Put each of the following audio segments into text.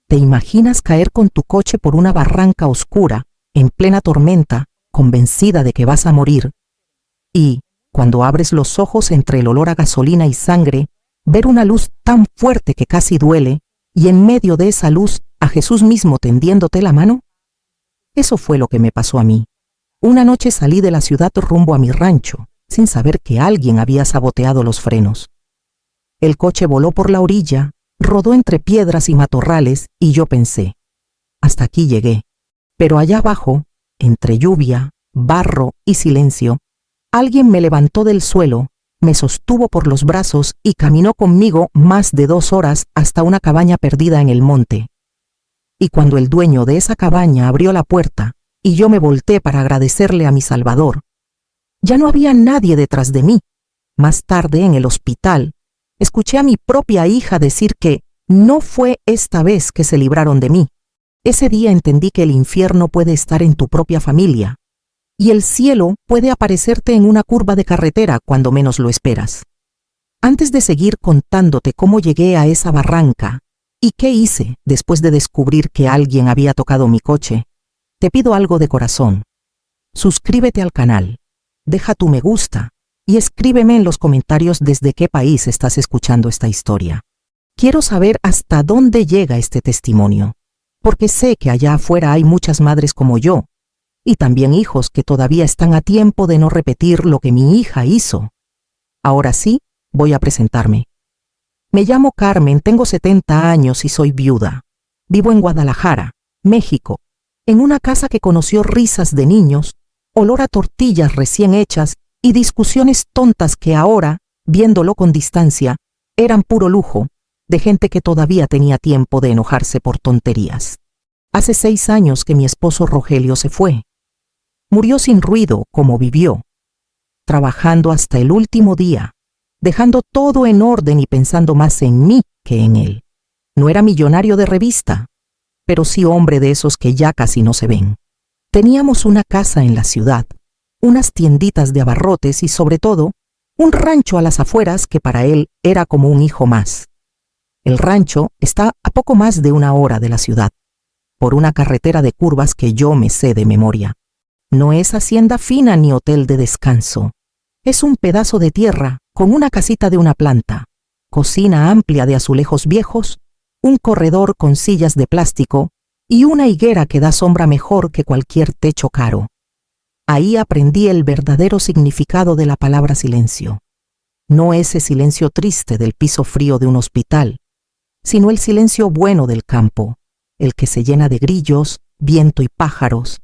¿Te imaginas caer con tu coche por una barranca oscura, en plena tormenta, convencida de que vas a morir? Y, cuando abres los ojos entre el olor a gasolina y sangre, ver una luz tan fuerte que casi duele, y en medio de esa luz a Jesús mismo tendiéndote la mano. Eso fue lo que me pasó a mí. Una noche salí de la ciudad rumbo a mi rancho, sin saber que alguien había saboteado los frenos. El coche voló por la orilla, rodó entre piedras y matorrales, y yo pensé, hasta aquí llegué. Pero allá abajo, entre lluvia, barro y silencio, alguien me levantó del suelo, me sostuvo por los brazos y caminó conmigo más de 2 horas hasta una cabaña perdida en el monte. Y cuando el dueño de esa cabaña abrió la puerta y yo me volteé para agradecerle a mi Salvador, ya no había nadie detrás de mí. Más tarde, en el hospital, escuché a mi propia hija decir que no fue esta vez que se libraron de mí. Ese día entendí que el infierno puede estar en tu propia familia y el cielo puede aparecerte en una curva de carretera cuando menos lo esperas. Antes de seguir contándote cómo llegué a esa barranca y qué hice después de descubrir que alguien había tocado mi coche, te pido algo de corazón. Suscríbete al canal, deja tu me gusta y escríbeme en los comentarios desde qué país estás escuchando esta historia. Quiero saber hasta dónde llega este testimonio, porque sé que allá afuera hay muchas madres como yo, y también hijos que todavía están a tiempo de no repetir lo que mi hija hizo. Ahora sí, voy a presentarme. Me llamo Carmen, tengo 70 años y soy viuda. Vivo en Guadalajara, México, en una casa que conoció risas de niños, olor a tortillas recién hechas y discusiones tontas que ahora, viéndolo con distancia, eran puro lujo, de gente que todavía tenía tiempo de enojarse por tonterías. Hace 6 años que mi esposo Rogelio se fue. Murió sin ruido, como vivió, trabajando hasta el último día, dejando todo en orden y pensando más en mí que en él. No era millonario de revista, pero sí hombre de esos que ya casi no se ven. Teníamos una casa en la ciudad, unas tienditas de abarrotes y sobre todo, un rancho a las afueras que para él era como un hijo más. El rancho está a poco más de 1 hora de la ciudad, por una carretera de curvas que yo me sé de memoria. No es hacienda fina ni hotel de descanso. Es un pedazo de tierra con una casita de 1 planta, cocina amplia de azulejos viejos, un corredor con sillas de plástico y una higuera que da sombra mejor que cualquier techo caro. Ahí aprendí el verdadero significado de la palabra silencio. No ese silencio triste del piso frío de un hospital, sino el silencio bueno del campo, el que se llena de grillos, viento y pájaros.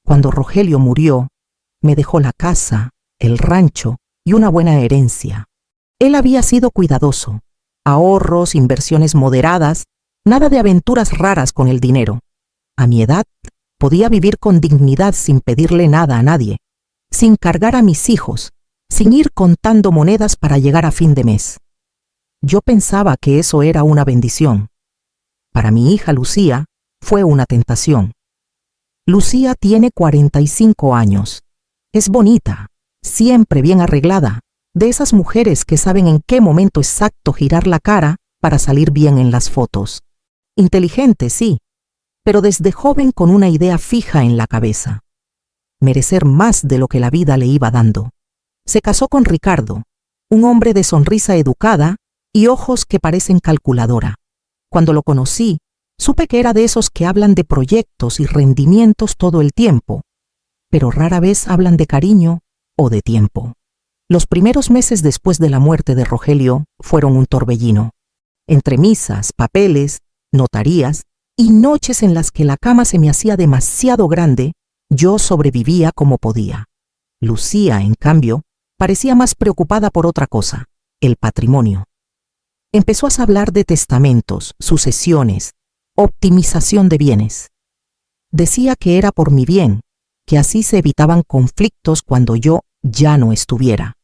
Cuando Rogelio murió, me dejó la casa, el rancho y una buena herencia. Él había sido cuidadoso, ahorros, inversiones moderadas, nada de aventuras raras con el dinero. A mi edad, podía vivir con dignidad sin pedirle nada a nadie, sin cargar a mis hijos, sin ir contando monedas para llegar a fin de mes. Yo pensaba que eso era una bendición. Para mi hija Lucía, fue una tentación. Lucía tiene 45 años. Es bonita, siempre bien arreglada, de esas mujeres que saben en qué momento exacto girar la cara para salir bien en las fotos. Inteligente, sí, pero desde joven con una idea fija en la cabeza. Merecer más de lo que la vida le iba dando. Se casó con Ricardo, un hombre de sonrisa educada y ojos que parecen calculadora. Cuando lo conocí, supe que era de esos que hablan de proyectos y rendimientos todo el tiempo, pero rara vez hablan de cariño o de tiempo. Los primeros meses después de la muerte de Rogelio fueron un torbellino. Entre misas, papeles, notarías y noches en las que la cama se me hacía demasiado grande, yo sobrevivía como podía. Lucía, en cambio, parecía más preocupada por otra cosa, el patrimonio. Empezó a hablar de testamentos, sucesiones, optimización de bienes. Decía que era por mi bien, que así se evitaban conflictos cuando yo ya no estuviera.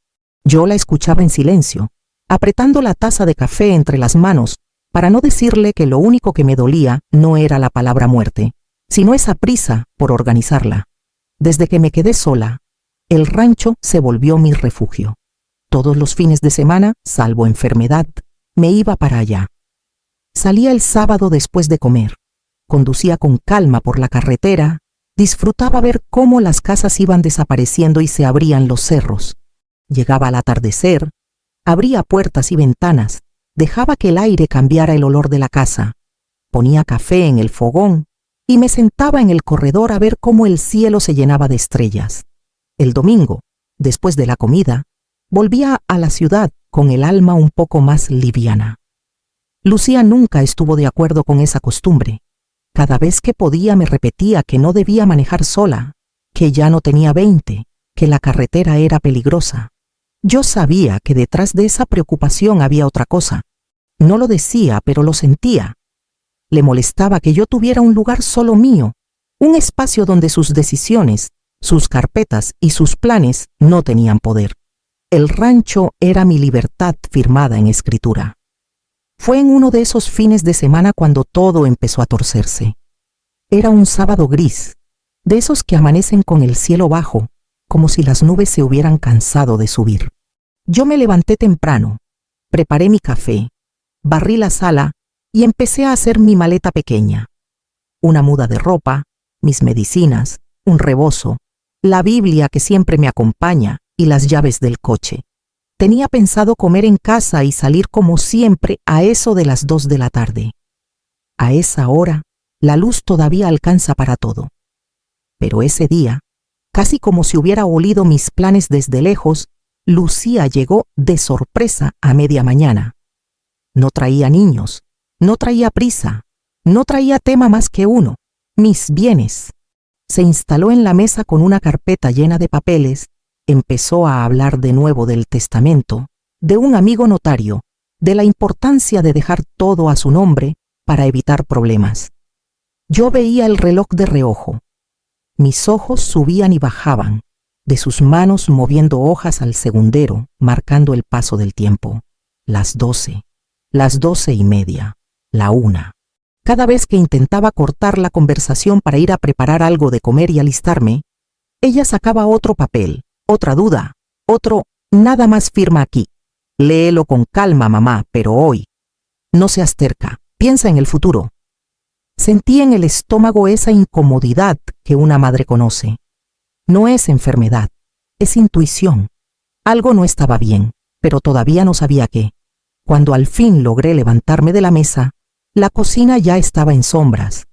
Yo la escuchaba en silencio, apretando la taza de café entre las manos, para no decirle que lo único que me dolía no era la palabra muerte, sino esa prisa por organizarla. Desde que me quedé sola, el rancho se volvió mi refugio. Todos los fines de semana, salvo enfermedad, me iba para allá. Salía el sábado después de comer, Conducía con calma por la carretera, disfrutaba ver cómo las casas iban desapareciendo y se abrían los cerros. Llegaba al atardecer, abría puertas y ventanas, dejaba que el aire cambiara el olor de la casa, ponía café en el fogón y me sentaba en el corredor a ver cómo el cielo se llenaba de estrellas. El domingo, después de la comida, volvía a la ciudad con el alma un poco más liviana. Lucía nunca estuvo de acuerdo con esa costumbre. Cada vez que podía me repetía que no debía manejar sola, que ya no tenía 20, que la carretera era peligrosa. Yo sabía que detrás de esa preocupación había otra cosa. No lo decía, pero lo sentía. Le molestaba que yo tuviera un lugar solo mío, un espacio donde sus decisiones, sus carpetas y sus planes no tenían poder. El rancho era mi libertad firmada en escritura. Fue en uno de esos fines de semana cuando todo empezó a torcerse. Era un sábado gris, de esos que amanecen con el cielo bajo, como si las nubes se hubieran cansado de subir. Yo me levanté temprano, preparé mi café, barrí la sala y empecé a hacer mi maleta pequeña. Una muda de ropa, mis medicinas, un rebozo, la Biblia que siempre me acompaña y las llaves del coche. Tenía pensado comer en casa y salir como siempre a eso de las 2 de la tarde. A esa hora, la luz todavía alcanza para todo. Pero ese día, casi como si hubiera olido mis planes desde lejos, Lucía llegó de sorpresa a media mañana. No traía niños, no traía prisa, no traía tema más que uno, mis bienes. Se instaló en la mesa con una carpeta llena de papeles. Empezó a hablar de nuevo del testamento, de un amigo notario, de la importancia de dejar todo a su nombre para evitar problemas. Yo veía el reloj de reojo. Mis ojos subían y bajaban, de sus manos moviendo hojas al segundero, marcando el paso del tiempo. Las 12, las 12:30, la 1. Cada vez que intentaba cortar la conversación para ir a preparar algo de comer y alistarme, ella sacaba otro papel. Otra duda, otro, nada más firma aquí. Léelo con calma, mamá, pero hoy. No seas terca, piensa en el futuro. Sentí en el estómago esa incomodidad que una madre conoce. No es enfermedad, es intuición. Algo no estaba bien, pero todavía no sabía qué. Cuando al fin logré levantarme de la mesa, la cocina ya estaba en sombras.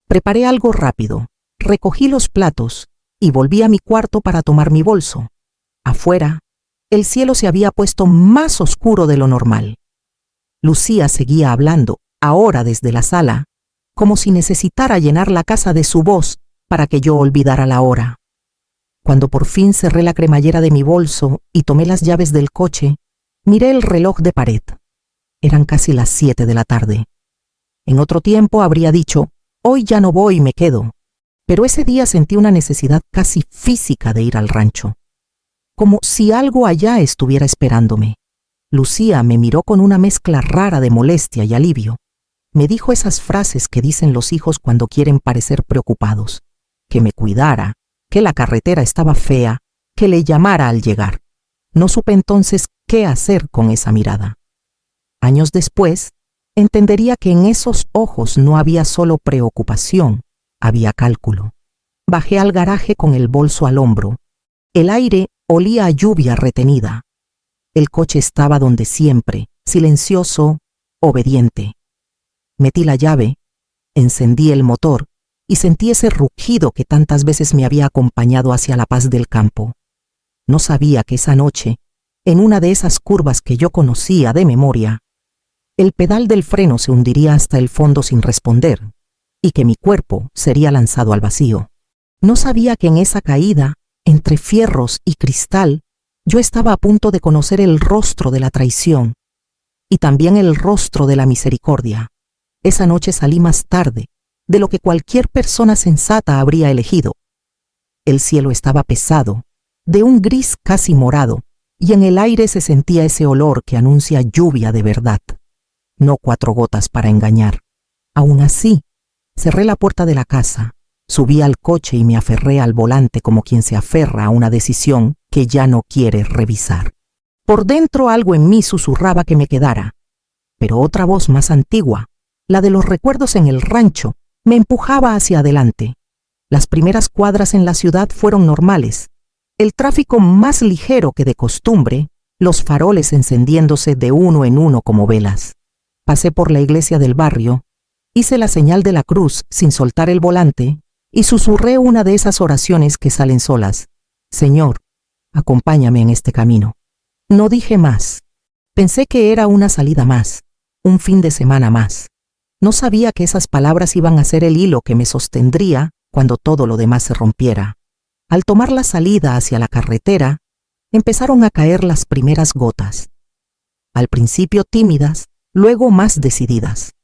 Preparé algo rápido, recogí los platos y volví a mi cuarto para tomar mi bolso. Afuera, el cielo se había puesto más oscuro de lo normal. Lucía seguía hablando, ahora desde la sala, como si necesitara llenar la casa de su voz para que yo olvidara la hora. Cuando por fin cerré la cremallera de mi bolso y tomé las llaves del coche, miré el reloj de pared. Eran casi las 7 de la tarde. En otro tiempo habría dicho, hoy ya no voy y me quedo. Pero ese día sentí una necesidad casi física de ir al rancho, como si algo allá estuviera esperándome. Lucía me miró con una mezcla rara de molestia y alivio. Me dijo esas frases que dicen los hijos cuando quieren parecer preocupados, que me cuidara, que la carretera estaba fea, que le llamara al llegar. No supe entonces qué hacer con esa mirada. Años después, entendería que en esos ojos no había solo preocupación, había cálculo. Bajé al garaje con el bolso al hombro. El aire olía a lluvia retenida. El coche estaba donde siempre, silencioso, obediente. Metí la llave, encendí el motor y sentí ese rugido que tantas veces me había acompañado hacia la paz del campo. No sabía que esa noche, en una de esas curvas que yo conocía de memoria, el pedal del freno se hundiría hasta el fondo sin responder, y que mi cuerpo sería lanzado al vacío. No sabía que en esa caída, entre fierros y cristal, yo estaba a punto de conocer el rostro de la traición y también el rostro de la misericordia. Esa noche salí más tarde de lo que cualquier persona sensata habría elegido. El cielo estaba pesado, de un gris casi morado, y en el aire se sentía ese olor que anuncia lluvia de verdad, no 4 gotas para engañar. Aún así, cerré la puerta de la casa, subí al coche y me aferré al volante como quien se aferra a una decisión que ya no quiere revisar. Por dentro algo en mí susurraba que me quedara, pero otra voz más antigua, la de los recuerdos en el rancho, Me empujaba hacia adelante. Las primeras cuadras en la ciudad fueron normales. El tráfico más ligero que de costumbre, los faroles encendiéndose de uno en uno como velas. Pasé por la iglesia del barrio, hice la señal de la cruz sin soltar el volante y susurré una de esas oraciones que salen solas. Señor, acompáñame en este camino. No dije más. Pensé que era una salida más, un fin de semana más. No sabía que esas palabras iban a ser el hilo que me sostendría cuando todo lo demás se rompiera. Al tomar la salida hacia la carretera, empezaron a caer las primeras gotas. Al principio tímidas, luego más decididas.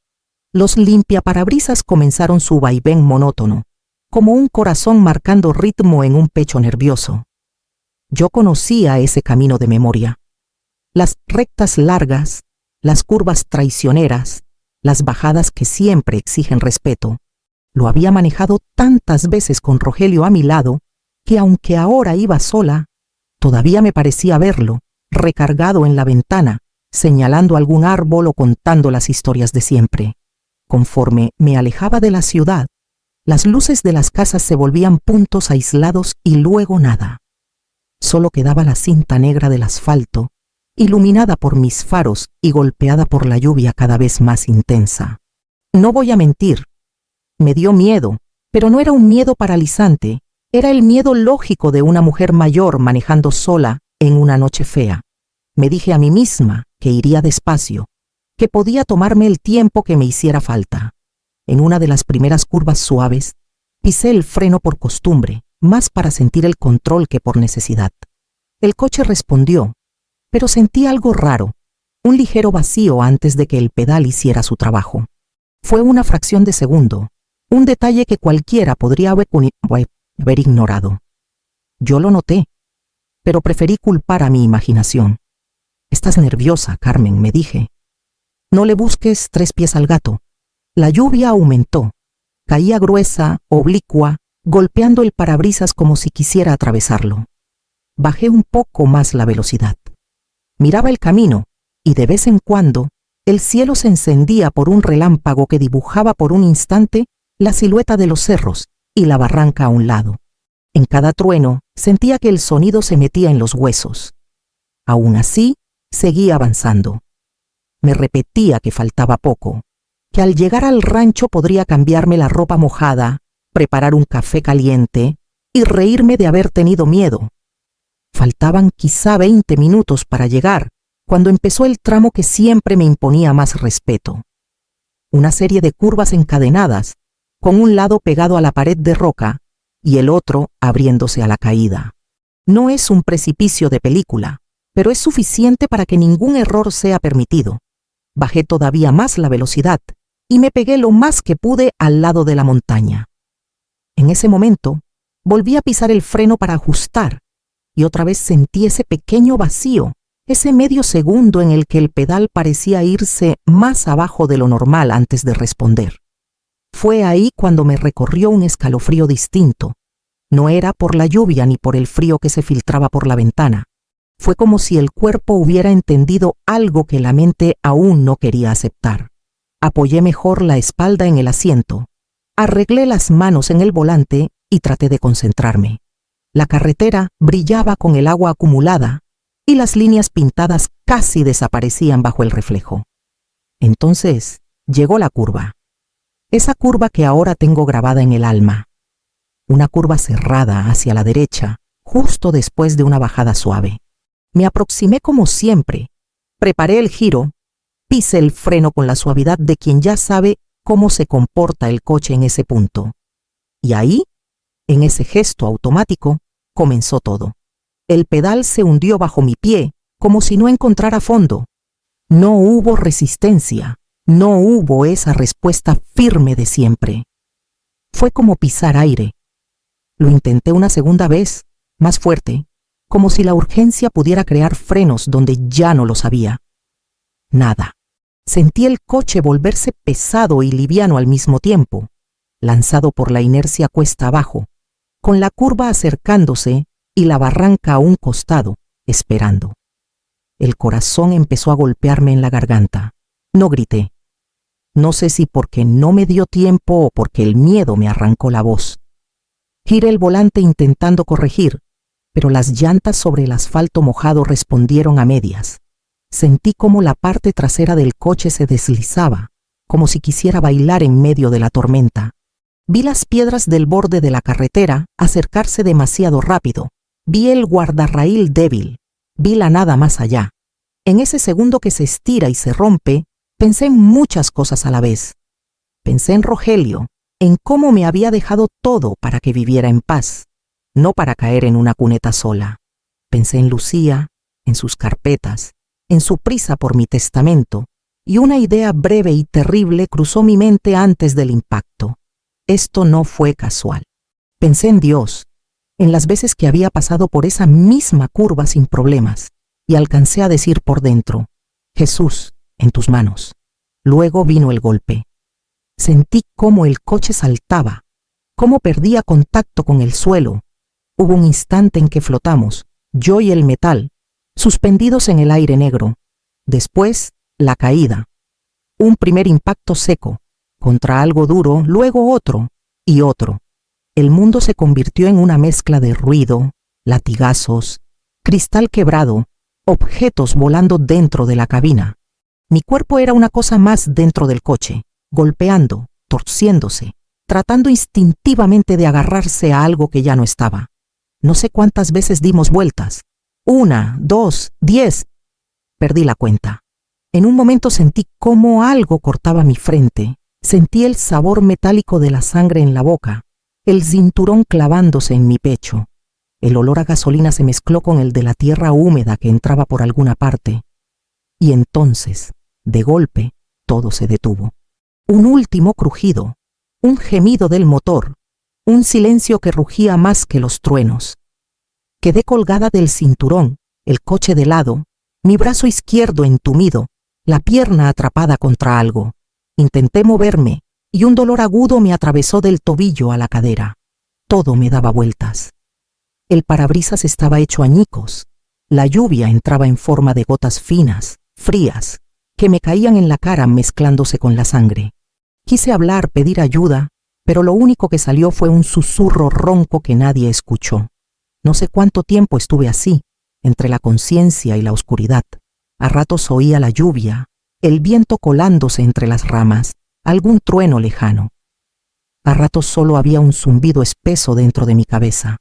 Los limpiaparabrisas comenzaron su vaivén monótono, como un corazón marcando ritmo en un pecho nervioso. Yo conocía ese camino de memoria. Las rectas largas, las curvas traicioneras, las bajadas que siempre exigen respeto. Lo había manejado tantas veces con Rogelio a mi lado, que aunque ahora iba sola, todavía me parecía verlo, recargado en la ventana, señalando algún árbol o contando las historias de siempre. Conforme me alejaba de la ciudad, las luces de las casas se volvían puntos aislados y luego nada. Solo quedaba la cinta negra del asfalto, iluminada por mis faros y golpeada por la lluvia cada vez más intensa. No voy a mentir, me dio miedo, pero no era un miedo paralizante, era el miedo lógico de una mujer mayor manejando sola en una noche fea. Me dije a mí misma que iría despacio, que podía tomarme el tiempo que me hiciera falta. En una de las primeras curvas suaves, pisé el freno por costumbre, más para sentir el control que por necesidad. El coche respondió, pero sentí algo raro, un ligero vacío antes de que el pedal hiciera su trabajo. Fue una fracción de segundo, un detalle que cualquiera podría haber ignorado. Yo lo noté, pero preferí culpar a mi imaginación. Estás nerviosa, Carmen, me dije. No le busques tres pies al gato. La lluvia aumentó. Caía gruesa, oblicua, golpeando el parabrisas como si quisiera atravesarlo. Bajé un poco más la velocidad. Miraba el camino, y de vez en cuando, el cielo se encendía por un relámpago que dibujaba por un instante la silueta de los cerros y la barranca a un lado. En cada trueno sentía que el sonido se metía en los huesos. Aún así, seguía avanzando. Me repetía que faltaba poco, que al llegar al rancho podría cambiarme la ropa mojada, preparar un café caliente y reírme de haber tenido miedo. Faltaban quizá 20 minutos para llegar, cuando empezó el tramo que siempre me imponía más respeto. Una serie de curvas encadenadas, con un lado pegado a la pared de roca y el otro abriéndose a la caída. No es un precipicio de película, pero es suficiente para que ningún error sea permitido. Bajé todavía más la velocidad y me pegué lo más que pude al lado de la montaña. En ese momento, volví a pisar el freno para ajustar y otra vez sentí ese pequeño vacío, ese medio segundo en el que el pedal parecía irse más abajo de lo normal antes de responder. Fue ahí cuando me recorrió un escalofrío distinto. No era por la lluvia ni por el frío que se filtraba por la ventana. Fue como si el cuerpo hubiera entendido algo que la mente aún no quería aceptar. Apoyé mejor la espalda en el asiento, arreglé las manos en el volante y traté de concentrarme. La carretera brillaba con el agua acumulada y las líneas pintadas casi desaparecían bajo el reflejo. Entonces llegó la curva. Esa curva que ahora tengo grabada en el alma. Una curva cerrada hacia la derecha, justo después de una bajada suave. Me aproximé como siempre, preparé el giro, pisé el freno con la suavidad de quien ya sabe cómo se comporta el coche en ese punto. Y ahí, en ese gesto automático, comenzó todo. El pedal se hundió bajo mi pie, como si no encontrara fondo. No hubo resistencia. No hubo esa respuesta firme de siempre. Fue como pisar aire. Lo intenté una segunda vez, más fuerte, como si la urgencia pudiera crear frenos donde ya no los había. Nada. Sentí el coche volverse pesado y liviano al mismo tiempo, lanzado por la inercia cuesta abajo, con la curva acercándose y la barranca a un costado, esperando. El corazón empezó a golpearme en la garganta. No grité. No sé si porque no me dio tiempo o porque el miedo me arrancó la voz. Giré el volante intentando corregir, pero las llantas sobre el asfalto mojado respondieron a medias. Sentí como la parte trasera del coche se deslizaba, como si quisiera bailar en medio de la tormenta. Vi las piedras del borde de la carretera acercarse demasiado rápido. Vi el guardarraíl débil. Vi la nada más allá. En ese segundo que se estira y se rompe, pensé en muchas cosas a la vez. Pensé en Rogelio, en cómo me había dejado todo para que viviera en paz, no para caer en una cuneta sola. Pensé en Lucía, en sus carpetas, en su prisa por mi testamento, y una idea breve y terrible cruzó mi mente antes del impacto. Esto no fue casual. Pensé en Dios, en las veces que había pasado por esa misma curva sin problemas, y alcancé a decir por dentro, Jesús, en tus manos. Luego vino el golpe. Sentí cómo el coche saltaba, cómo perdía contacto con el suelo. Hubo un instante en que flotamos, yo y el metal, suspendidos en el aire negro. Después, la caída. Un primer impacto seco, contra algo duro, luego otro y otro. El mundo se convirtió en una mezcla de ruido, latigazos, cristal quebrado, objetos volando dentro de la cabina. Mi cuerpo era una cosa más dentro del coche, golpeando, torciéndose, tratando instintivamente de agarrarse a algo que ya no estaba. No sé cuántas veces dimos vueltas. 1, 2, 10. Perdí la cuenta. En un momento sentí cómo algo cortaba mi frente. Sentí el sabor metálico de la sangre en la boca, el cinturón clavándose en mi pecho. El olor a gasolina se mezcló con el de la tierra húmeda que entraba por alguna parte. Y entonces, de golpe, todo se detuvo. Un último crujido, un gemido del motor, un silencio que rugía más que los truenos. Quedé colgada del cinturón, el coche de lado, mi brazo izquierdo entumido, la pierna atrapada contra algo. Intenté moverme y un dolor agudo me atravesó del tobillo a la cadera. Todo me daba vueltas. El parabrisas estaba hecho añicos. La lluvia entraba en forma de gotas finas, frías, que me caían en la cara mezclándose con la sangre. Quise hablar, pedir ayuda, pero lo único que salió fue un susurro ronco que nadie escuchó. No sé cuánto tiempo estuve así, entre la conciencia y la oscuridad. A ratos oía la lluvia, el viento colándose entre las ramas, algún trueno lejano. A ratos solo había un zumbido espeso dentro de mi cabeza.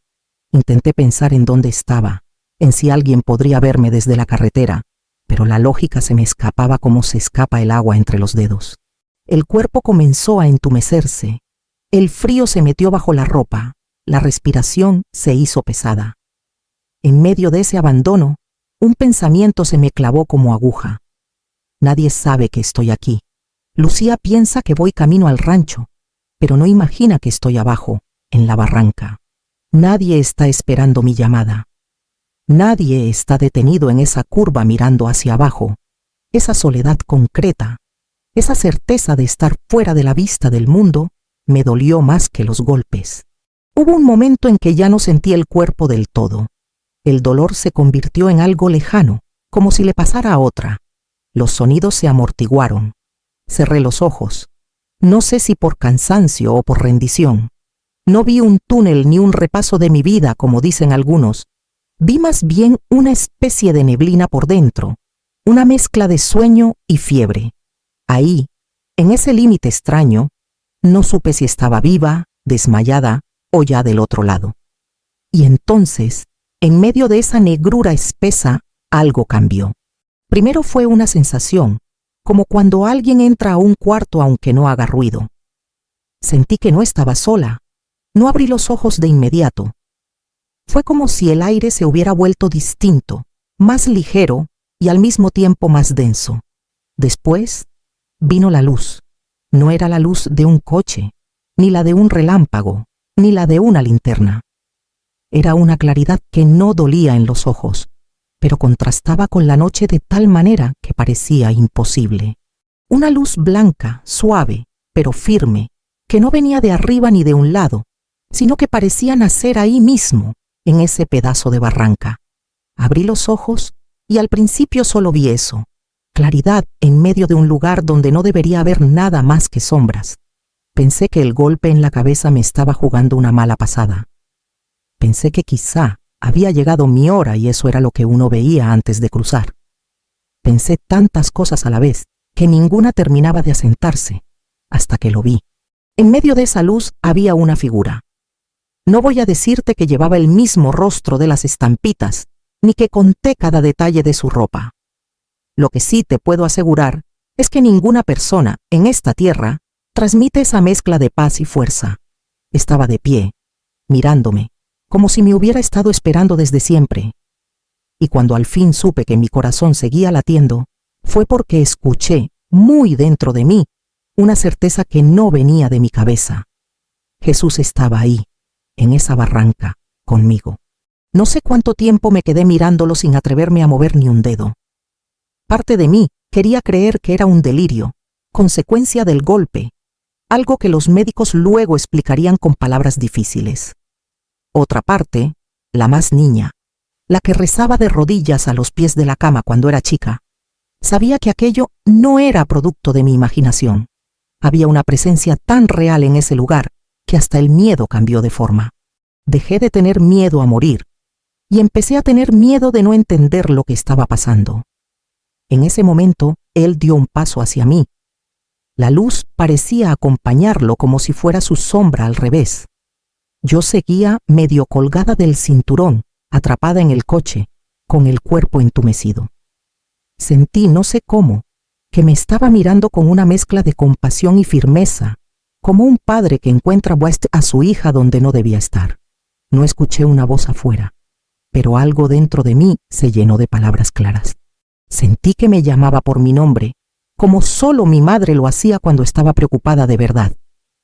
Intenté pensar en dónde estaba, en si alguien podría verme desde la carretera, pero la lógica se me escapaba como se escapa el agua entre los dedos. El cuerpo comenzó a entumecerse. El frío se metió bajo la ropa. La respiración se hizo pesada. En medio de ese abandono, un pensamiento se me clavó como aguja. Nadie sabe que estoy aquí. Lucía piensa que voy camino al rancho, pero no imagina que estoy abajo, en la barranca. Nadie está esperando mi llamada. Nadie está detenido en esa curva mirando hacia abajo. Esa soledad concreta, esa certeza de estar fuera de la vista del mundo, me dolió más que los golpes. Hubo un momento en que ya no sentí el cuerpo del todo. El dolor se convirtió en algo lejano, como si le pasara a otra. Los sonidos se amortiguaron. Cerré los ojos. No sé si por cansancio o por rendición. No vi un túnel ni un repaso de mi vida, como dicen algunos. Vi más bien una especie de neblina por dentro, una mezcla de sueño y fiebre. Ahí, en ese límite extraño, no supe si estaba viva, desmayada o ya del otro lado. Y entonces, en medio de esa negrura espesa, algo cambió. Primero fue una sensación, como cuando alguien entra a un cuarto aunque no haga ruido. Sentí que no estaba sola. No abrí los ojos de inmediato. Fue como si el aire se hubiera vuelto distinto, más ligero y al mismo tiempo más denso. Después vino la luz. No era la luz de un coche, ni la de un relámpago, ni la de una linterna. Era una claridad que no dolía en los ojos, pero contrastaba con la noche de tal manera que parecía imposible. Una luz blanca, suave, pero firme, que no venía de arriba ni de un lado, sino que parecía nacer ahí mismo, en ese pedazo de barranca. Abrí los ojos y al principio solo vi eso, claridad en medio de un lugar donde no debería haber nada más que sombras. Pensé que el golpe en la cabeza me estaba jugando una mala pasada. Pensé que quizá había llegado mi hora y eso era lo que uno veía antes de cruzar. Pensé tantas cosas a la vez que ninguna terminaba de asentarse, hasta que lo vi. En medio de esa luz había una figura. No voy a decirte que llevaba el mismo rostro de las estampitas, ni que conté cada detalle de su ropa. Lo que sí te puedo asegurar es que ninguna persona en esta tierra transmite esa mezcla de paz y fuerza. Estaba de pie, mirándome, como si me hubiera estado esperando desde siempre. Y cuando al fin supe que mi corazón seguía latiendo, fue porque escuché, muy dentro de mí, una certeza que no venía de mi cabeza. Jesús estaba ahí, en esa barranca, conmigo. No sé cuánto tiempo me quedé mirándolo sin atreverme a mover ni un dedo. Parte de mí quería creer que era un delirio, consecuencia del golpe, algo que los médicos luego explicarían con palabras difíciles. Otra parte, la más niña, la que rezaba de rodillas a los pies de la cama cuando era chica, sabía que aquello no era producto de mi imaginación. Había una presencia tan real en ese lugar que hasta el miedo cambió de forma. Dejé de tener miedo a morir y empecé a tener miedo de no entender lo que estaba pasando. En ese momento, él dio un paso hacia mí. La luz parecía acompañarlo como si fuera su sombra al revés. Yo seguía medio colgada del cinturón, atrapada en el coche, con el cuerpo entumecido. Sentí, no sé cómo, que me estaba mirando con una mezcla de compasión y firmeza, como un padre que encuentra a su hija donde no debía estar. No escuché una voz afuera, pero algo dentro de mí se llenó de palabras claras. Sentí que me llamaba por mi nombre, como solo mi madre lo hacía cuando estaba preocupada de verdad.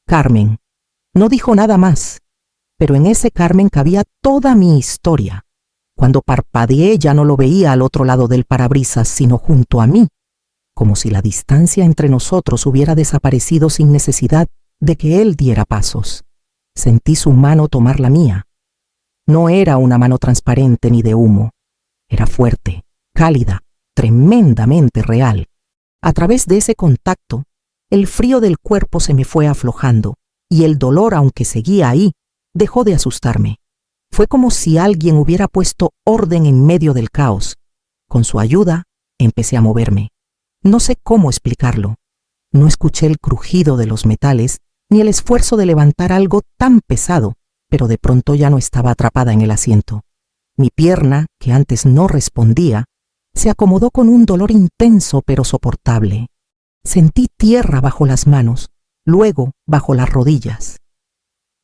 Carmen. No dijo nada más, pero en ese Carmen cabía toda mi historia. Cuando parpadeé ya no lo veía al otro lado del parabrisas, sino junto a mí, como si la distancia entre nosotros hubiera desaparecido sin necesidad de que él diera pasos. Sentí su mano tomar la mía. No era una mano transparente ni de humo. Era fuerte, cálida, tremendamente real. A través de ese contacto, el frío del cuerpo se me fue aflojando y el dolor, aunque seguía ahí, dejó de asustarme. Fue como si alguien hubiera puesto orden en medio del caos. Con su ayuda, empecé a moverme. No sé cómo explicarlo. No escuché el crujido de los metales ni el esfuerzo de levantar algo tan pesado, pero de pronto ya no estaba atrapada en el asiento. Mi pierna, que antes no respondía, se acomodó con un dolor intenso pero soportable. Sentí tierra bajo las manos, luego bajo las rodillas.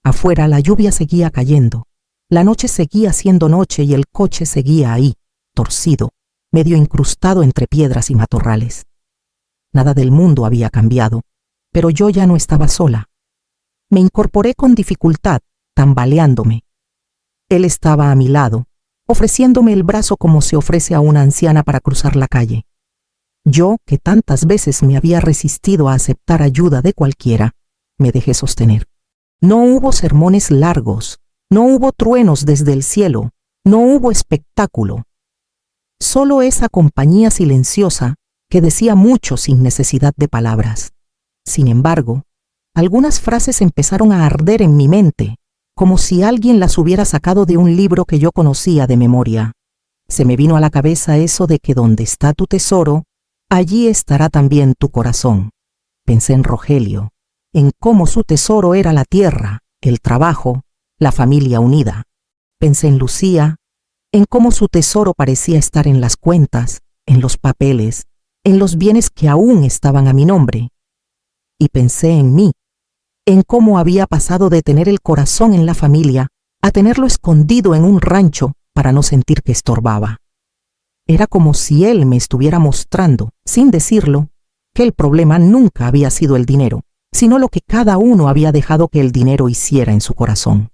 Afuera la lluvia seguía cayendo, la noche seguía siendo noche y el coche seguía ahí, torcido, medio incrustado entre piedras y matorrales. Nada del mundo había cambiado, pero yo ya no estaba sola. Me incorporé con dificultad, tambaleándome. Él estaba a mi lado, ofreciéndome el brazo como se ofrece a una anciana para cruzar la calle. Yo, que tantas veces me había resistido a aceptar ayuda de cualquiera, me dejé sostener. No hubo sermones largos, no hubo truenos desde el cielo, no hubo espectáculo. Solo esa compañía silenciosa que decía mucho sin necesidad de palabras. Sin embargo, algunas frases empezaron a arder en mi mente, como si alguien las hubiera sacado de un libro que yo conocía de memoria. Se me vino a la cabeza eso de que donde está tu tesoro, allí estará también tu corazón. Pensé en Rogelio, en cómo su tesoro era la tierra, el trabajo, la familia unida. Pensé en Lucía, en cómo su tesoro parecía estar en las cuentas, en los papeles, en los bienes que aún estaban a mi nombre. Y pensé en mí, en cómo había pasado de tener el corazón en la familia a tenerlo escondido en un rancho para no sentir que estorbaba. Era como si él me estuviera mostrando, sin decirlo, que el problema nunca había sido el dinero, sino lo que cada uno había dejado que el dinero hiciera en su corazón.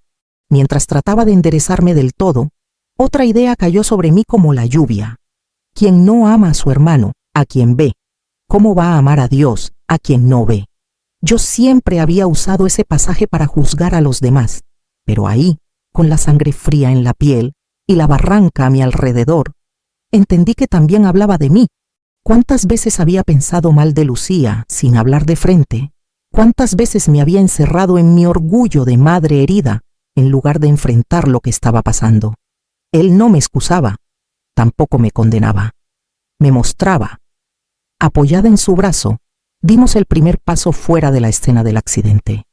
Mientras trataba de enderezarme del todo, otra idea cayó sobre mí como la lluvia. Quien no ama a su hermano, a quien ve, ¿cómo va a amar a Dios, a quien no ve? Yo siempre había usado ese pasaje para juzgar a los demás, pero ahí, con la sangre fría en la piel y la barranca a mi alrededor, entendí que también hablaba de mí. ¿Cuántas veces había pensado mal de Lucía sin hablar de frente? ¿Cuántas veces me había encerrado en mi orgullo de madre herida en lugar de enfrentar lo que estaba pasando? Él no me excusaba, tampoco me condenaba. Me mostraba. Apoyada en su brazo, dimos el primer paso fuera de la escena del accidente.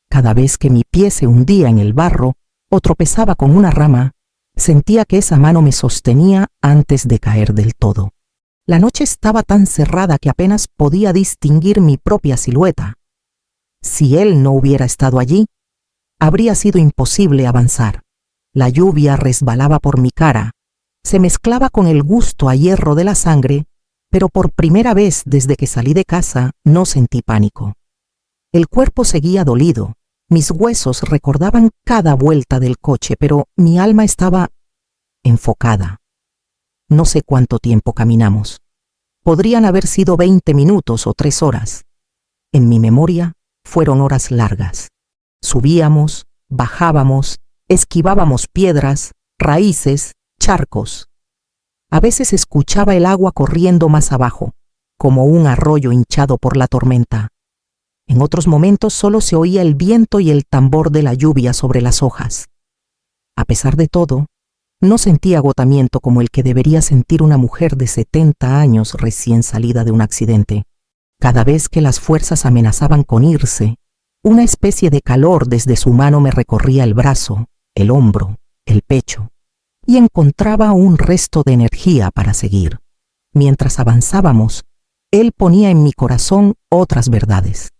Cada vez que mi pie se hundía en el barro o tropezaba con una rama, sentía que esa mano me sostenía antes de caer del todo. La noche estaba tan cerrada que apenas podía distinguir mi propia silueta. Si él no hubiera estado allí, habría sido imposible avanzar. La lluvia resbalaba por mi cara, se mezclaba con el gusto a hierro de la sangre, pero por primera vez desde que salí de casa no sentí pánico. El cuerpo seguía dolido, mis huesos recordaban cada vuelta del coche, pero mi alma estaba enfocada. No sé cuánto tiempo caminamos. Podrían haber sido 20 minutos o 3 horas. En mi memoria fueron horas largas. Subíamos, bajábamos, esquivábamos piedras, raíces, charcos. A veces escuchaba el agua corriendo más abajo, como un arroyo hinchado por la tormenta. En otros momentos solo se oía el viento y el tambor de la lluvia sobre las hojas. A pesar de todo, no sentí agotamiento como el que debería sentir una mujer de 70 años recién salida de un accidente. Cada vez que las fuerzas amenazaban con irse, una especie de calor desde su mano me recorría el brazo, el hombro, el pecho, y encontraba un resto de energía para seguir. Mientras avanzábamos, él ponía en mi corazón otras verdades.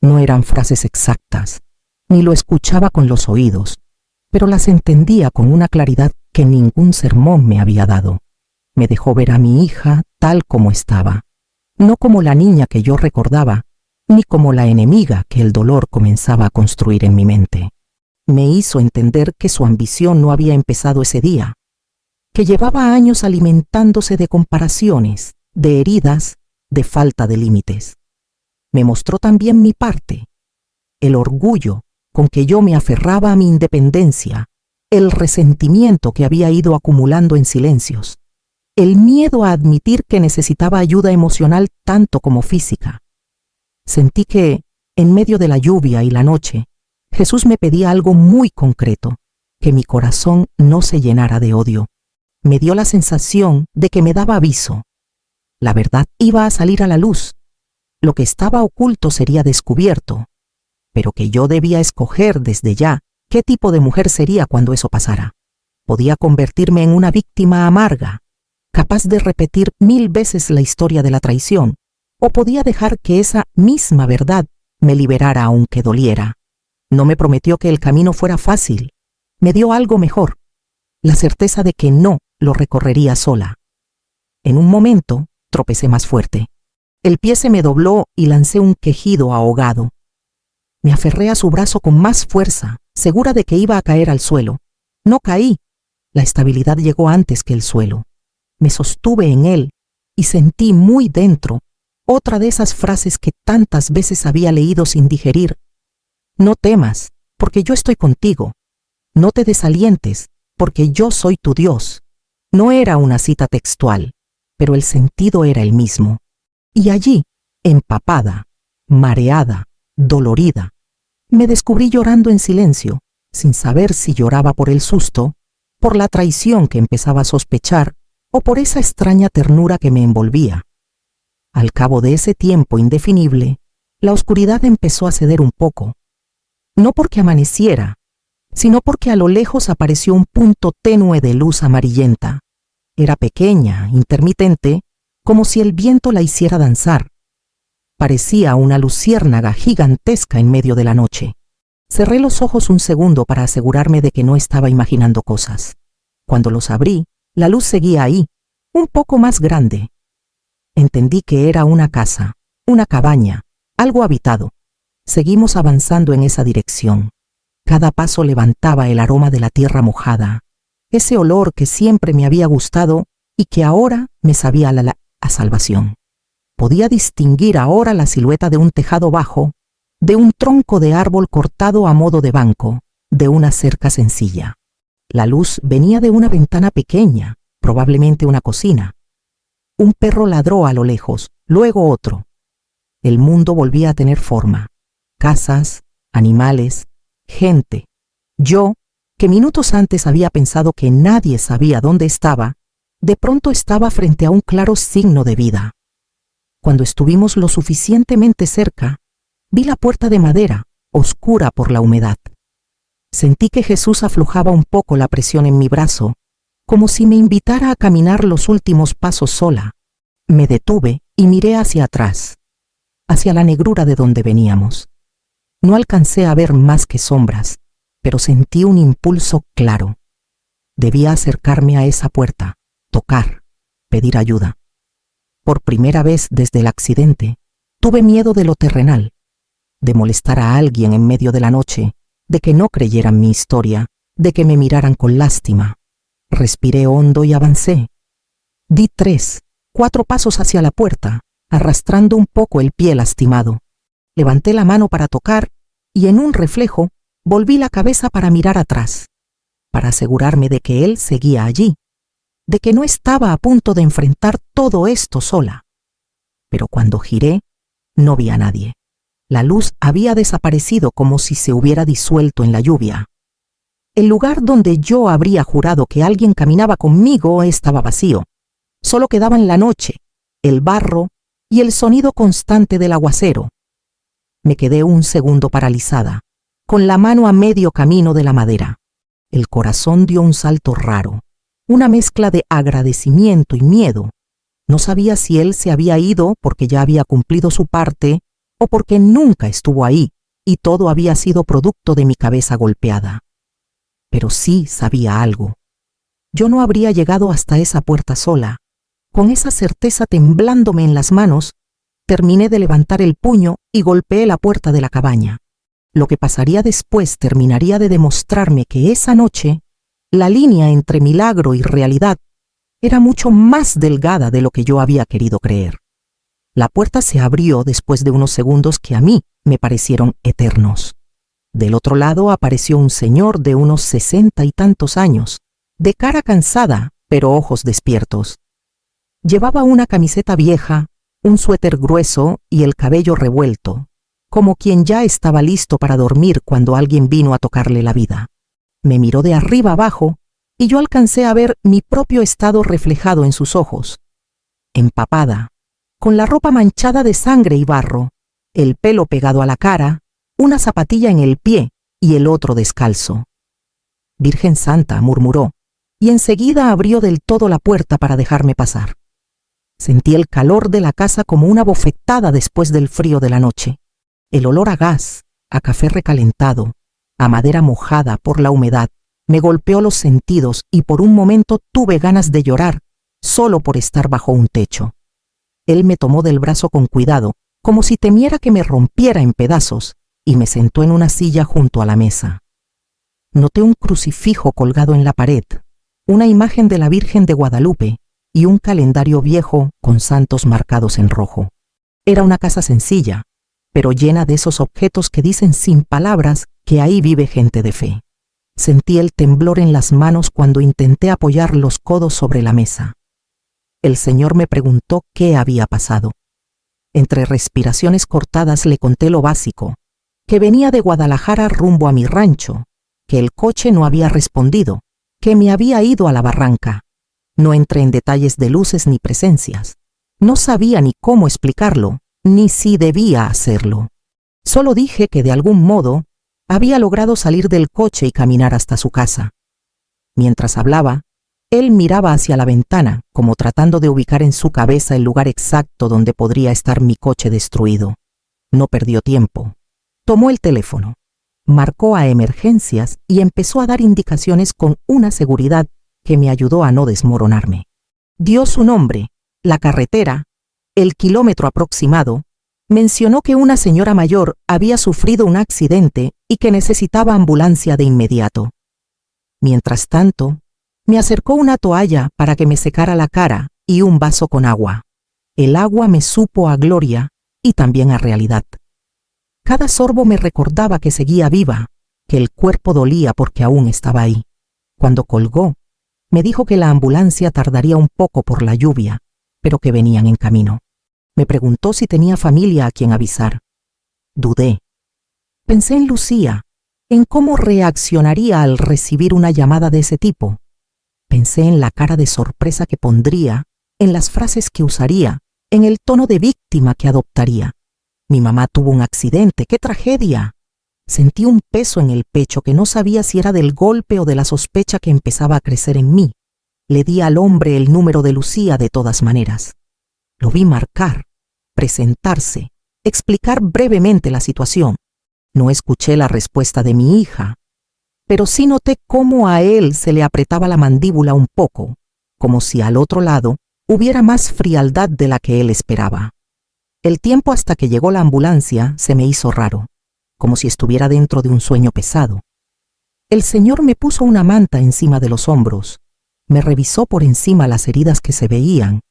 No eran frases exactas, ni lo escuchaba con los oídos, pero las entendía con una claridad que ningún sermón me había dado. Me dejó ver a mi hija tal como estaba, no como la niña que yo recordaba, ni como la enemiga que el dolor comenzaba a construir en mi mente. Me hizo entender que su ambición no había empezado ese día, que llevaba años alimentándose de comparaciones, de heridas, de falta de límites. Me mostró también mi parte, el orgullo con que yo me aferraba a mi independencia, el resentimiento que había ido acumulando en silencios, el miedo a admitir que necesitaba ayuda emocional tanto como física. Sentí que, en medio de la lluvia y la noche, Jesús me pedía algo muy concreto, que mi corazón no se llenara de odio. Me dio la sensación de que me daba aviso. La verdad iba a salir a la luz. Lo que estaba oculto sería descubierto, pero que yo debía escoger desde ya qué tipo de mujer sería cuando eso pasara. Podía convertirme en una víctima amarga, capaz de repetir 1000 veces la historia de la traición, o podía dejar que esa misma verdad me liberara aunque doliera. No me prometió que el camino fuera fácil, me dio algo mejor, la certeza de que no lo recorrería sola. En un momento tropecé más fuerte. El pie se me dobló y lancé un quejido ahogado. Me aferré a su brazo con más fuerza, segura de que iba a caer al suelo. No caí. La estabilidad llegó antes que el suelo. Me sostuve en él y sentí muy dentro otra de esas frases que tantas veces había leído sin digerir. No temas, porque yo estoy contigo. No te desalientes, porque yo soy tu Dios. No era una cita textual, pero el sentido era el mismo. Y allí, empapada, mareada, dolorida, me descubrí llorando en silencio, sin saber si lloraba por el susto, por la traición que empezaba a sospechar o por esa extraña ternura que me envolvía. Al cabo de ese tiempo indefinible, la oscuridad empezó a ceder un poco. No porque amaneciera, sino porque a lo lejos apareció un punto tenue de luz amarillenta. Era pequeña, intermitente, como si el viento la hiciera danzar. Parecía una luciérnaga gigantesca en medio de la noche. Cerré los ojos un segundo para asegurarme de que no estaba imaginando cosas. Cuando los abrí, la luz seguía ahí, un poco más grande. Entendí que era una casa, una cabaña, algo habitado. Seguimos avanzando en esa dirección. Cada paso levantaba el aroma de la tierra mojada, ese olor que siempre me había gustado y que ahora me sabía a salvación. Podía distinguir ahora la silueta de un tejado bajo, de un tronco de árbol cortado a modo de banco, de una cerca sencilla. La luz venía de una ventana pequeña, probablemente una cocina. Un perro ladró a lo lejos, luego otro. El mundo volvía a tener forma. Casas, animales, gente. Yo, que minutos antes había pensado que nadie sabía dónde estaba, de pronto estaba frente a un claro signo de vida. Cuando estuvimos lo suficientemente cerca, vi la puerta de madera, oscura por la humedad. Sentí que Jesús aflojaba un poco la presión en mi brazo, como si me invitara a caminar los últimos pasos sola. Me detuve y miré hacia atrás, hacia la negrura de donde veníamos. No alcancé a ver más que sombras, pero sentí un impulso claro. Debía acercarme a esa puerta, tocar, pedir ayuda. Por primera vez desde el accidente, tuve miedo de lo terrenal, de molestar a alguien en medio de la noche, de que no creyeran mi historia, de que me miraran con lástima. Respiré hondo y avancé. Di 3, 4 pasos hacia la puerta, arrastrando un poco el pie lastimado. Levanté la mano para tocar y en un reflejo volví la cabeza para mirar atrás, para asegurarme de que él seguía allí, de que no estaba a punto de enfrentar todo esto sola. Pero cuando giré, no vi a nadie. La luz había desaparecido como si se hubiera disuelto en la lluvia. El lugar donde yo habría jurado que alguien caminaba conmigo estaba vacío. Solo quedaban la noche, el barro y el sonido constante del aguacero. Me quedé un segundo paralizada, con la mano a medio camino de la madera. El corazón dio un salto raro, una mezcla de agradecimiento y miedo. No sabía si él se había ido porque ya había cumplido su parte o porque nunca estuvo ahí y todo había sido producto de mi cabeza golpeada. Pero sí sabía algo. Yo no habría llegado hasta esa puerta sola. Con esa certeza temblándome en las manos, terminé de levantar el puño y golpeé la puerta de la cabaña. Lo que pasaría después terminaría de demostrarme que esa noche, la línea entre milagro y realidad era mucho más delgada de lo que yo había querido creer. La puerta se abrió después de unos segundos que a mí me parecieron eternos. Del otro lado apareció un señor de unos 60 y tantos años, de cara cansada, pero ojos despiertos. Llevaba una camiseta vieja, un suéter grueso y el cabello revuelto, como quien ya estaba listo para dormir cuando alguien vino a tocarle la vida. Me miró de arriba abajo y yo alcancé a ver mi propio estado reflejado en sus ojos. Empapada, con la ropa manchada de sangre y barro, el pelo pegado a la cara, una zapatilla en el pie y el otro descalzo. Virgen Santa, murmuró, y enseguida abrió del todo la puerta para dejarme pasar. Sentí el calor de la casa como una bofetada después del frío de la noche. El olor a gas, a café recalentado, a madera mojada por la humedad, me golpeó los sentidos y por un momento tuve ganas de llorar, solo por estar bajo un techo. Él me tomó del brazo con cuidado, como si temiera que me rompiera en pedazos, y me sentó en una silla junto a la mesa. Noté un crucifijo colgado en la pared, una imagen de la Virgen de Guadalupe y un calendario viejo con santos marcados en rojo. Era una casa sencilla, pero llena de esos objetos que dicen sin palabras que ahí vive gente de fe. Sentí el temblor en las manos cuando intenté apoyar los codos sobre la mesa. El Señor me preguntó qué había pasado. Entre respiraciones cortadas le conté lo básico, que venía de Guadalajara rumbo a mi rancho, que el coche no había respondido, que me había ido a la barranca. No entré en detalles de luces ni presencias. No sabía ni cómo explicarlo, ni si debía hacerlo. Solo dije que de algún modo había logrado salir del coche y caminar hasta su casa. Mientras hablaba, él miraba hacia la ventana, como tratando de ubicar en su cabeza el lugar exacto donde podría estar mi coche destruido. No perdió tiempo. Tomó el teléfono, marcó a emergencias y empezó a dar indicaciones con una seguridad que me ayudó a no desmoronarme. Dio su nombre, la carretera, el kilómetro aproximado, mencionó que una señora mayor había sufrido un accidente y que necesitaba ambulancia de inmediato. Mientras tanto, me acercó una toalla para que me secara la cara y un vaso con agua. El agua me supo a gloria y también a realidad. Cada sorbo me recordaba que seguía viva, que el cuerpo dolía porque aún estaba ahí. Cuando colgó, me dijo que la ambulancia tardaría un poco por la lluvia, pero que venían en camino. Me preguntó si tenía familia a quien avisar. Dudé. Pensé en Lucía, en cómo reaccionaría al recibir una llamada de ese tipo. Pensé en la cara de sorpresa que pondría, en las frases que usaría, en el tono de víctima que adoptaría. Mi mamá tuvo un accidente, ¡qué tragedia! Sentí un peso en el pecho que no sabía si era del golpe o de la sospecha que empezaba a crecer en mí. Le di al hombre el número de Lucía de todas maneras. Lo vi marcar, presentarse, explicar brevemente la situación. No escuché la respuesta de mi hija, pero sí noté cómo a él se le apretaba la mandíbula un poco, como si al otro lado hubiera más frialdad de la que él esperaba. El tiempo hasta que llegó la ambulancia se me hizo raro, como si estuviera dentro de un sueño pesado. El señor me puso una manta encima de los hombros, me revisó por encima las heridas que se veían,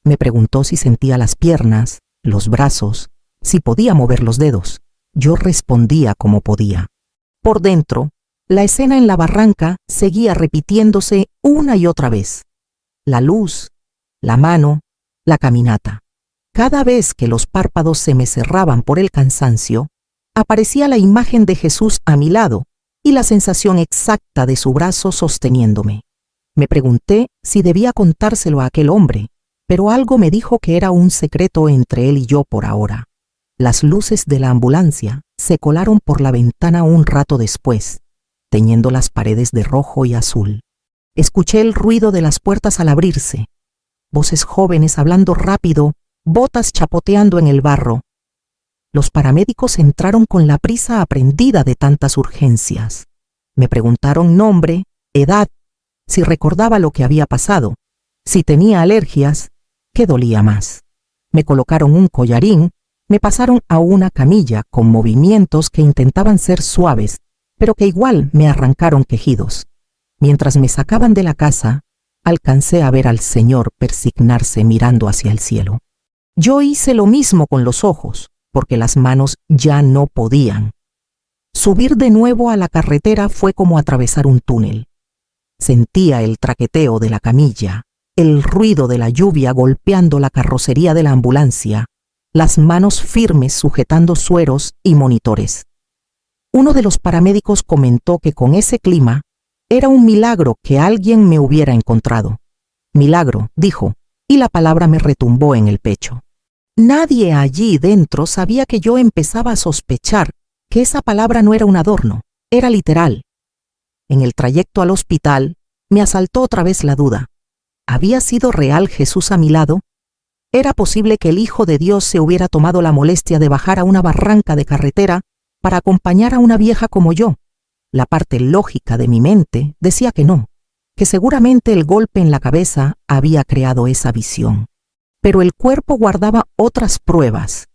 me preguntó si sentía las piernas, los brazos, si podía mover los dedos. Yo respondía como podía. Por dentro, la escena en la barranca seguía repitiéndose una y otra vez. La luz, la mano, la caminata. Cada vez que los párpados se me cerraban por el cansancio, aparecía la imagen de Jesús a mi lado y la sensación exacta de su brazo sosteniéndome. Me pregunté si debía contárselo a aquel hombre, pero algo me dijo que era un secreto entre él y yo por ahora. Las luces de la ambulancia se colaron por la ventana un rato después, teñiendo las paredes de rojo y azul. Escuché el ruido de las puertas al abrirse, voces jóvenes hablando rápido, botas chapoteando en el barro. Los paramédicos entraron con la prisa aprendida de tantas urgencias. Me preguntaron nombre, edad, si recordaba lo que había pasado, si tenía alergias, qué dolía más. Me colocaron un collarín, me pasaron a una camilla con movimientos que intentaban ser suaves, pero que igual me arrancaron quejidos. Mientras me sacaban de la casa, alcancé a ver al Señor persignarse mirando hacia el cielo. Yo hice lo mismo con los ojos, porque las manos ya no podían. Subir de nuevo a la carretera fue como atravesar un túnel. Sentía el traqueteo de la camilla, el ruido de la lluvia golpeando la carrocería de la ambulancia, las manos firmes sujetando sueros y monitores. Uno de los paramédicos comentó que con ese clima era un milagro que alguien me hubiera encontrado. Milagro, dijo, y la palabra me retumbó en el pecho. Nadie allí dentro sabía que yo empezaba a sospechar que esa palabra no era un adorno, era literal. En el trayecto al hospital me asaltó otra vez la duda. ¿Había sido real Jesús a mi lado? ¿Era posible que el Hijo de Dios se hubiera tomado la molestia de bajar a una barranca de carretera para acompañar a una vieja como yo? La parte lógica de mi mente decía que no, que seguramente el golpe en la cabeza había creado esa visión. Pero el cuerpo guardaba otras pruebas.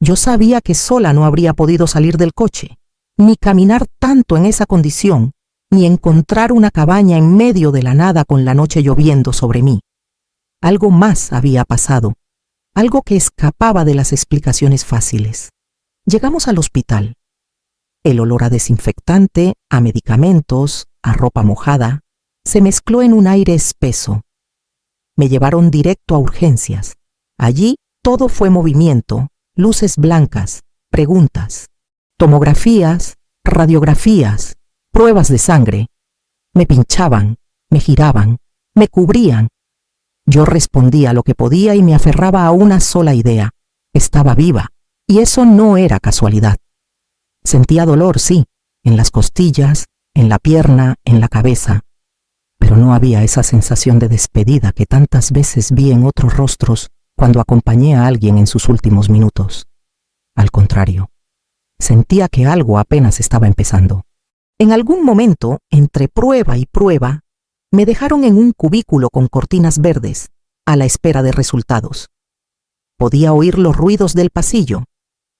Yo sabía que sola no habría podido salir del coche, ni caminar tanto en esa condición, ni encontrar una cabaña en medio de la nada con la noche lloviendo sobre mí. Algo más había pasado, algo que escapaba de las explicaciones fáciles. Llegamos al hospital. El olor a desinfectante, a medicamentos, a ropa mojada, se mezcló en un aire espeso. Me llevaron directo a urgencias. Allí todo fue movimiento, luces blancas, preguntas, tomografías, radiografías, pruebas de sangre. Me pinchaban, me giraban, me cubrían. Yo respondía lo que podía y me aferraba a una sola idea. Estaba viva, y eso no era casualidad. Sentía dolor, sí, en las costillas, en la pierna, en la cabeza, pero no había esa sensación de despedida que tantas veces vi en otros rostros cuando acompañé a alguien en sus últimos minutos. Al contrario, sentía que algo apenas estaba empezando. En algún momento, entre prueba y prueba, me dejaron en un cubículo con cortinas verdes, a la espera de resultados. Podía oír los ruidos del pasillo,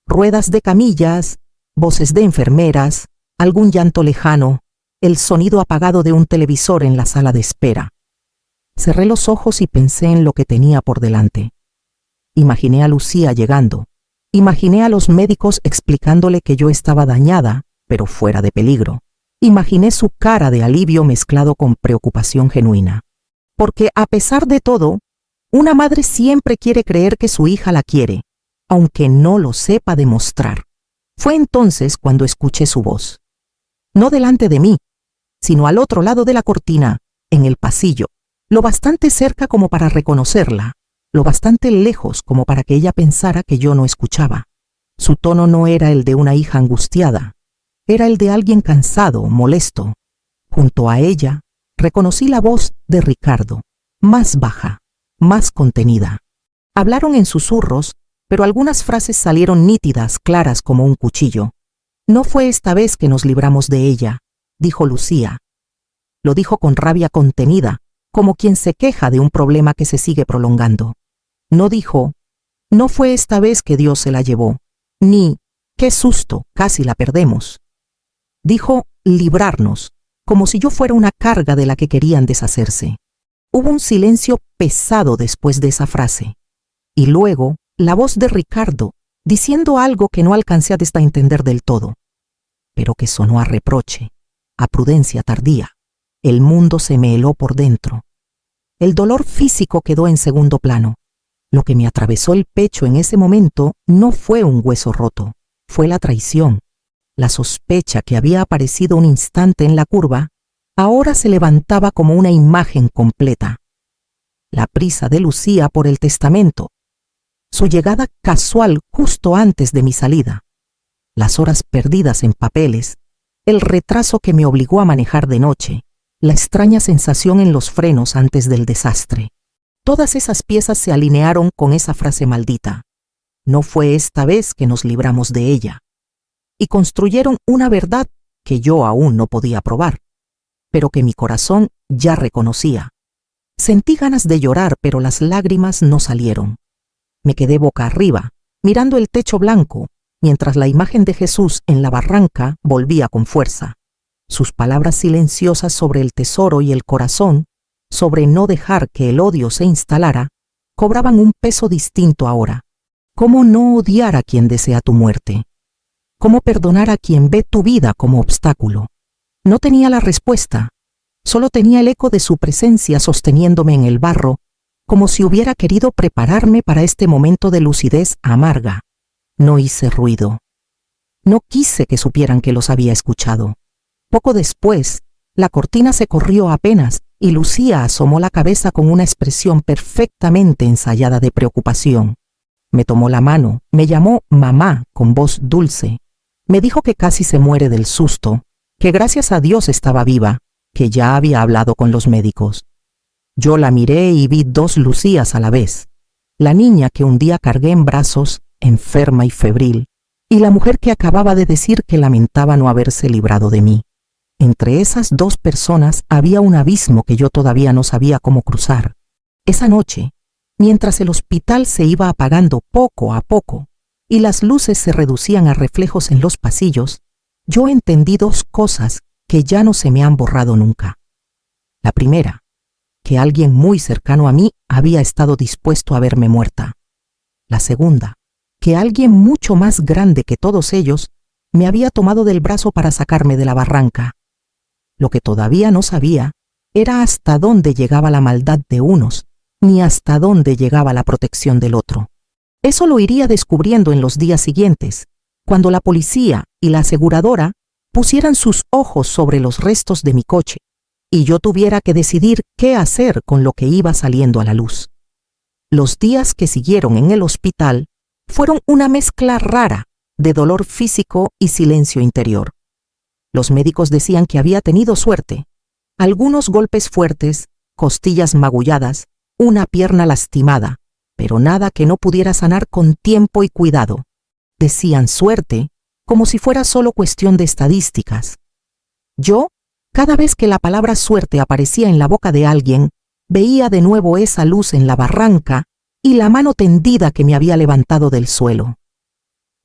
ruedas de camillas, voces de enfermeras, algún llanto lejano, el sonido apagado de un televisor en la sala de espera. Cerré los ojos y pensé en lo que tenía por delante. Imaginé a Lucía llegando. Imaginé a los médicos explicándole que yo estaba dañada, pero fuera de peligro. Imaginé su cara de alivio mezclado con preocupación genuina. Porque a pesar de todo, Una madre siempre quiere creer que su hija la quiere, aunque no lo sepa demostrar. Fue entonces cuando escuché su voz. No delante de mí, sino al otro lado de la cortina, en el pasillo, lo bastante cerca como para reconocerla, lo bastante lejos como para que ella pensara que yo no escuchaba. Su tono no era el de una hija angustiada, era el de alguien cansado, molesto. Junto a ella, reconocí la voz de Ricardo, más baja, más contenida. Hablaron en susurros, pero algunas frases salieron nítidas, claras como un cuchillo. No fue esta vez que nos libramos de ella, dijo Lucía. Lo dijo con rabia contenida, como quien se queja de un problema que se sigue prolongando. No dijo, no fue esta vez que Dios se la llevó, ni, qué susto, casi la perdemos. Dijo, librarnos, como si yo fuera una carga de la que querían deshacerse. Hubo un silencio pesado después de esa frase. Y luego, la voz de Ricardo, diciendo algo que no alcancé a entender del todo, pero que sonó a reproche, a prudencia tardía. El mundo se me heló por dentro. El dolor físico quedó en segundo plano. Lo que me atravesó el pecho en ese momento no fue un hueso roto, fue la traición. La sospecha que había aparecido un instante en la curva, ahora se levantaba como una imagen completa. La prisa de Lucía por el testamento, su llegada casual justo antes de mi salida, las horas perdidas en papeles, el retraso que me obligó a manejar de noche, la extraña sensación en los frenos antes del desastre. Todas esas piezas se alinearon con esa frase maldita. No fue esta vez que nos libramos de ella. Y construyeron una verdad que yo aún no podía probar, pero que mi corazón ya reconocía. Sentí ganas de llorar, pero las lágrimas no salieron. Me quedé boca arriba, mirando el techo blanco, mientras la imagen de Jesús en la barranca volvía con fuerza. Sus palabras silenciosas sobre el tesoro y el corazón, sobre no dejar que el odio se instalara, cobraban un peso distinto ahora. ¿Cómo no odiar a quien desea tu muerte? ¿Cómo perdonar a quien ve tu vida como obstáculo? No tenía la respuesta, solo tenía el eco de su presencia sosteniéndome en el barro, como si hubiera querido prepararme para este momento de lucidez amarga. No hice ruido. No quise que supieran que los había escuchado. Poco después, la cortina se corrió apenas y Lucía asomó la cabeza con una expresión perfectamente ensayada de preocupación. Me tomó la mano, me llamó mamá con voz dulce. Me dijo que casi se muere del susto, que gracias a Dios estaba viva, que ya había hablado con los médicos. Yo la miré y vi dos Lucías a la vez. La niña que un día cargué en brazos, enferma y febril, y la mujer que acababa de decir que lamentaba no haberse librado de mí. Entre esas dos personas había un abismo que yo todavía no sabía cómo cruzar. Esa noche, mientras el hospital se iba apagando poco a poco y las luces se reducían a reflejos en los pasillos, yo entendí dos cosas que ya no se me han borrado nunca. La primera, que alguien muy cercano a mí había estado dispuesto a verme muerta. La segunda, que alguien mucho más grande que todos ellos me había tomado del brazo para sacarme de la barranca. Lo que todavía no sabía era hasta dónde llegaba la maldad de unos, ni hasta dónde llegaba la protección del otro. Eso lo iría descubriendo en los días siguientes, cuando la policía y la aseguradora pusieran sus ojos sobre los restos de mi coche, y yo tuviera que decidir qué hacer con lo que iba saliendo a la luz. Los días que siguieron en el hospital fueron una mezcla rara de dolor físico y silencio interior. Los médicos decían que había tenido suerte. Algunos golpes fuertes, costillas magulladas, una pierna lastimada, pero nada que no pudiera sanar con tiempo y cuidado. Decían suerte como si fuera solo cuestión de estadísticas. Yo, cada vez que la palabra suerte aparecía en la boca de alguien, veía de nuevo esa luz en la barranca y la mano tendida que me había levantado del suelo.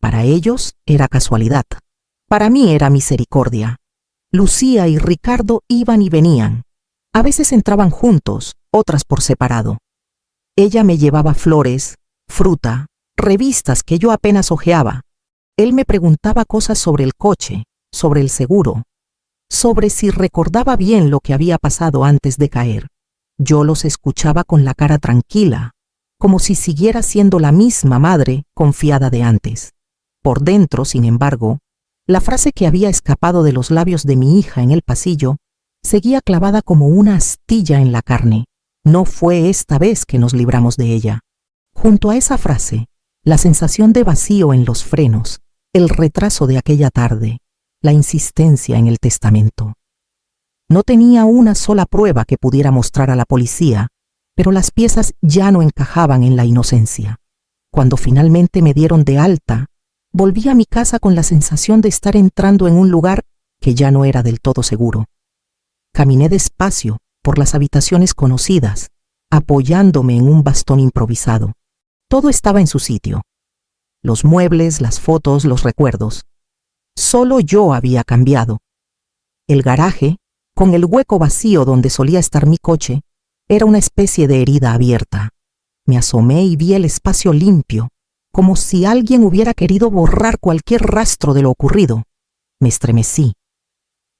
Para ellos era casualidad. Para mí era misericordia. Lucía y Ricardo iban y venían. A veces entraban juntos, otras por separado. Ella me llevaba flores, fruta, revistas que yo apenas hojeaba. Él me preguntaba cosas sobre el coche, sobre el seguro, sobre si recordaba bien lo que había pasado antes de caer. Yo los escuchaba con la cara tranquila, como si siguiera siendo la misma madre confiada de antes. Por dentro, sin embargo, la frase que había escapado de los labios de mi hija en el pasillo seguía clavada como una astilla en la carne. No fue esta vez que nos libramos de ella. Junto a esa frase, la sensación de vacío en los frenos, el retraso de aquella tarde, la insistencia en el testamento. No tenía una sola prueba que pudiera mostrar a la policía, pero las piezas ya no encajaban en la inocencia. Cuando finalmente me dieron de alta, volví a mi casa con la sensación de estar entrando en un lugar que ya no era del todo seguro. Caminé despacio por las habitaciones conocidas, apoyándome en un bastón improvisado. Todo estaba en su sitio. Los muebles, las fotos, los recuerdos. Solo yo había cambiado. El garaje, con el hueco vacío donde solía estar mi coche, era una especie de herida abierta. Me asomé y vi el espacio limpio, como si alguien hubiera querido borrar cualquier rastro de lo ocurrido. Me estremecí.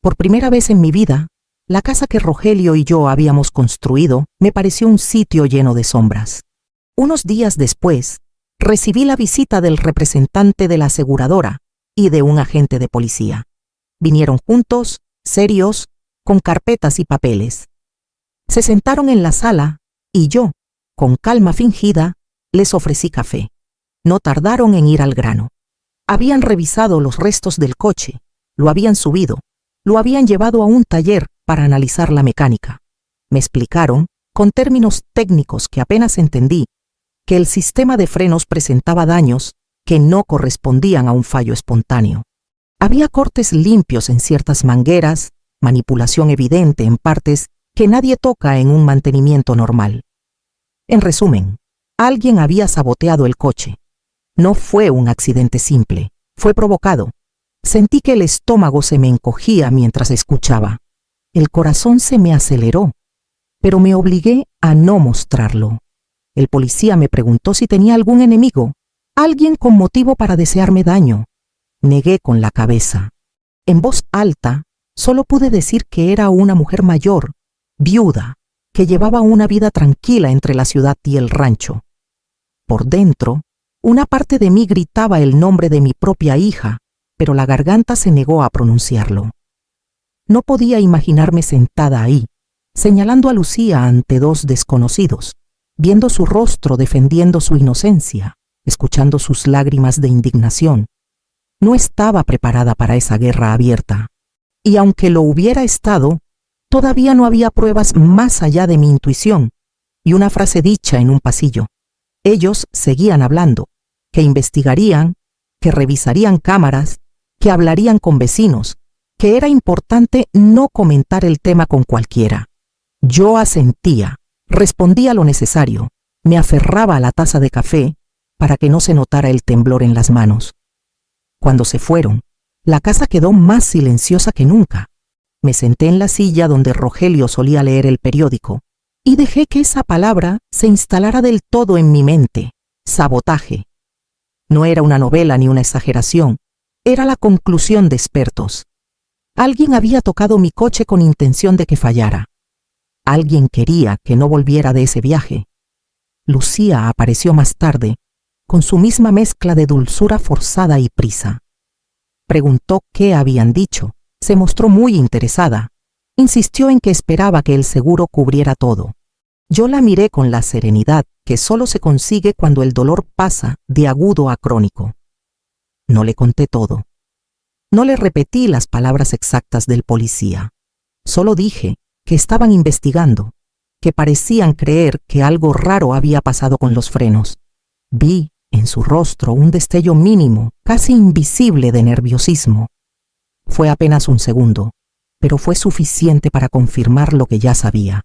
Por primera vez en mi vida, la casa que Rogelio y yo habíamos construido me pareció un sitio lleno de sombras. Unos días después, recibí la visita del representante de la aseguradora y de un agente de policía. Vinieron juntos, serios, con carpetas y papeles. Se sentaron en la sala y yo, con calma fingida, les ofrecí café. No tardaron en ir al grano. Habían revisado los restos del coche, lo habían subido, lo habían llevado a un taller para analizar la mecánica. Me explicaron, con términos técnicos que apenas entendí, que el sistema de frenos presentaba daños que no correspondían a un fallo espontáneo. Había cortes limpios en ciertas mangueras, manipulación evidente en partes que nadie toca en un mantenimiento normal. En resumen, alguien había saboteado el coche. No fue un accidente simple, fue provocado. Sentí que el estómago se me encogía mientras escuchaba. El corazón se me aceleró, pero me obligué a no mostrarlo. El policía me preguntó si tenía algún enemigo, alguien con motivo para desearme daño. Negué con la cabeza. En voz alta, solo pude decir que era una mujer mayor, viuda, que llevaba una vida tranquila entre la ciudad y el rancho. Por dentro, una parte de mí gritaba el nombre de mi propia hija, pero la garganta se negó a pronunciarlo. No podía imaginarme sentada ahí, señalando a Lucía ante dos desconocidos, viendo su rostro defendiendo su inocencia, escuchando sus lágrimas de indignación. No estaba preparada para esa guerra abierta, y aunque lo hubiera estado, todavía no había pruebas más allá de mi intuición y una frase dicha en un pasillo. Ellos seguían hablando, que investigarían, que revisarían cámaras, que hablarían con vecinos, que era importante no comentar el tema con cualquiera. Yo asentía, respondía lo necesario, me aferraba a la taza de café para que no se notara el temblor en las manos. Cuando se fueron, la casa quedó más silenciosa que nunca. Me senté en la silla donde Rogelio solía leer el periódico y dejé que esa palabra se instalara del todo en mi mente: sabotaje. No era una novela ni una exageración, era la conclusión de expertos. Alguien había tocado mi coche con intención de que fallara. Alguien quería que no volviera de ese viaje. Lucía apareció más tarde, con su misma mezcla de dulzura forzada y prisa. Preguntó qué habían dicho. Se mostró muy interesada. Insistió en que esperaba que el seguro cubriera todo. Yo la miré con la serenidad que solo se consigue cuando el dolor pasa de agudo a crónico. No le conté todo. No le repetí las palabras exactas del policía. Solo dije que estaban investigando, que parecían creer que algo raro había pasado con los frenos. Vi en su rostro un destello mínimo, casi invisible de nerviosismo. Fue apenas un segundo, pero fue suficiente para confirmar lo que ya sabía.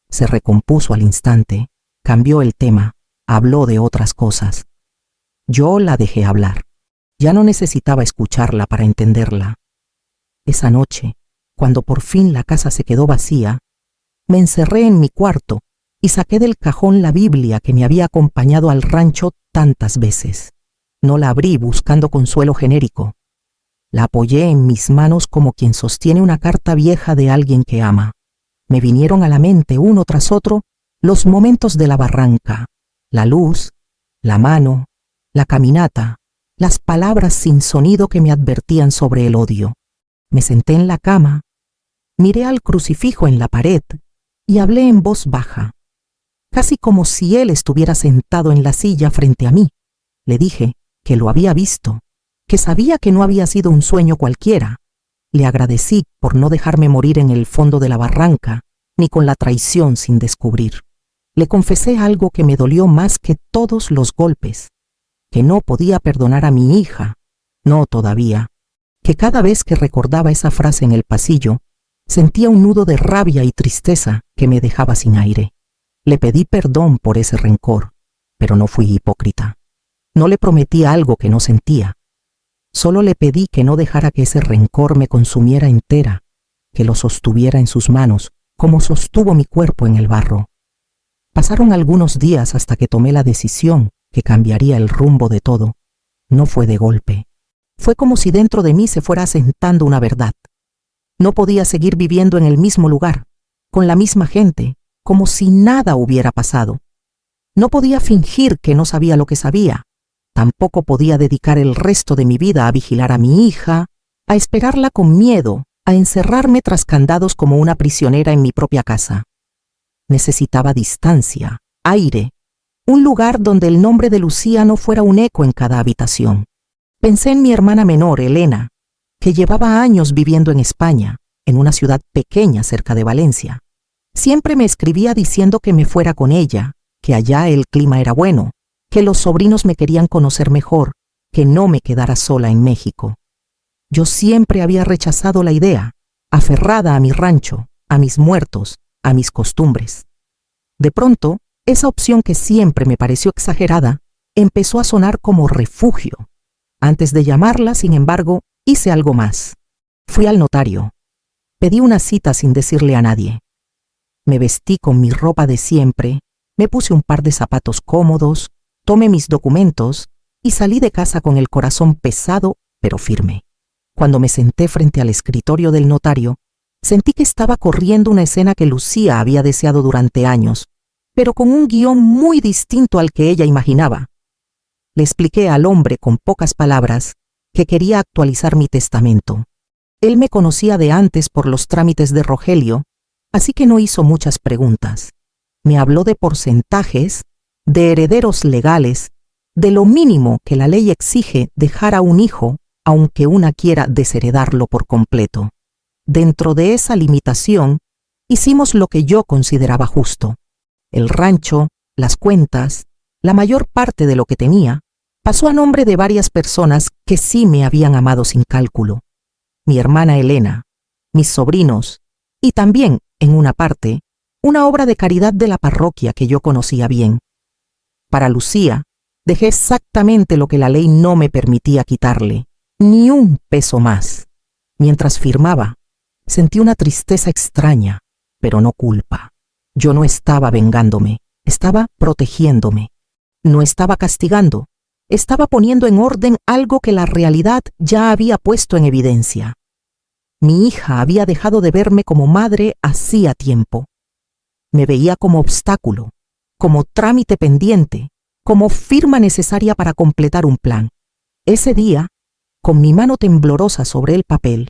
Se recompuso al instante, cambió el tema, habló de otras cosas. Yo la dejé hablar. Ya no necesitaba escucharla para entenderla. Esa noche, cuando por fin la casa se quedó vacía, me encerré en mi cuarto y saqué del cajón la Biblia que me había acompañado al rancho tantas veces. No la abrí buscando consuelo genérico. La apoyé en mis manos como quien sostiene una carta vieja de alguien que ama. Me vinieron a la mente uno tras otro los momentos de la barranca, la luz, la mano, la caminata, las palabras sin sonido que me advertían sobre el odio. Me senté en la cama, miré al crucifijo en la pared y hablé en voz baja, casi como si él estuviera sentado en la silla frente a mí. Le dije que lo había visto, que sabía que no había sido un sueño cualquiera. Le agradecí por no dejarme morir en el fondo de la barranca, ni con la traición sin descubrir. Le confesé algo que me dolió más que todos los golpes, que no podía perdonar a mi hija, no todavía, que cada vez que recordaba esa frase en el pasillo, sentía un nudo de rabia y tristeza que me dejaba sin aire. Le pedí perdón por ese rencor, pero no fui hipócrita. No le prometí algo que no sentía. Solo le pedí que no dejara que ese rencor me consumiera entera, que lo sostuviera en sus manos, como sostuvo mi cuerpo en el barro. Pasaron algunos días hasta que tomé la decisión que cambiaría el rumbo de todo. No fue de golpe. Fue como si dentro de mí se fuera asentando una verdad. No podía seguir viviendo en el mismo lugar, con la misma gente, como si nada hubiera pasado. No podía fingir que no sabía lo que sabía. Tampoco podía dedicar el resto de mi vida a vigilar a mi hija, a esperarla con miedo, a encerrarme tras candados como una prisionera en mi propia casa. Necesitaba distancia, aire, un lugar donde el nombre de Lucía no fuera un eco en cada habitación. Pensé en mi hermana menor, Elena, que llevaba años viviendo en España, en una ciudad pequeña cerca de Valencia. Siempre me escribía diciendo que me fuera con ella, que allá el clima era bueno, que los sobrinos me querían conocer mejor, que no me quedara sola en México. Yo siempre había rechazado la idea, aferrada a mi rancho, a mis muertos, a mis costumbres. De pronto, esa opción que siempre me pareció exagerada, empezó a sonar como refugio. Antes de llamarla, sin embargo, hice algo más. Fui al notario. Pedí una cita sin decirle a nadie. Me vestí con mi ropa de siempre, me puse un par de zapatos cómodos, tomé mis documentos y salí de casa con el corazón pesado pero firme. Cuando me senté frente al escritorio del notario, sentí que estaba corriendo una escena que Lucía había deseado durante años, pero con un guión muy distinto al que ella imaginaba. Le expliqué al hombre con pocas palabras que quería actualizar mi testamento. Él me conocía de antes por los trámites de Rogelio, así que no hizo muchas preguntas. Me habló de porcentajes, de herederos legales, de lo mínimo que la ley exige dejar a un hijo, aunque una quiera desheredarlo por completo. Dentro de esa limitación, hicimos lo que yo consideraba justo. El rancho, las cuentas, la mayor parte de lo que tenía, pasó a nombre de varias personas que sí me habían amado sin cálculo. Mi hermana Elena, mis sobrinos y también, en una parte, una obra de caridad de la parroquia que yo conocía bien. Para Lucía, dejé exactamente lo que la ley no me permitía quitarle, ni un peso más. Mientras firmaba, sentí una tristeza extraña, pero no culpa. Yo no estaba vengándome, estaba protegiéndome. No estaba castigando, estaba poniendo en orden algo que la realidad ya había puesto en evidencia. Mi hija había dejado de verme como madre hacía tiempo. Me veía como obstáculo, como trámite pendiente, como firma necesaria para completar un plan. Ese día, con mi mano temblorosa sobre el papel,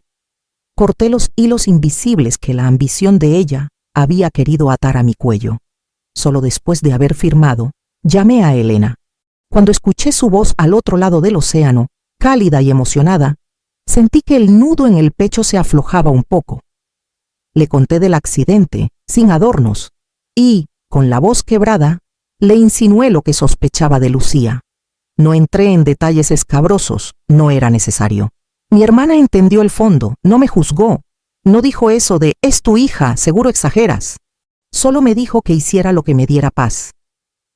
corté los hilos invisibles que la ambición de ella había querido atar a mi cuello. Solo después de haber firmado, llamé a Elena. Cuando escuché su voz al otro lado del océano, cálida y emocionada, sentí que el nudo en el pecho se aflojaba un poco. Le conté del accidente, sin adornos, y, con la voz quebrada, le insinué lo que sospechaba de Lucía. No entré en detalles escabrosos, no era necesario. Mi hermana entendió el fondo, no me juzgó. No dijo eso de «es tu hija, seguro exageras». Solo me dijo que hiciera lo que me diera paz,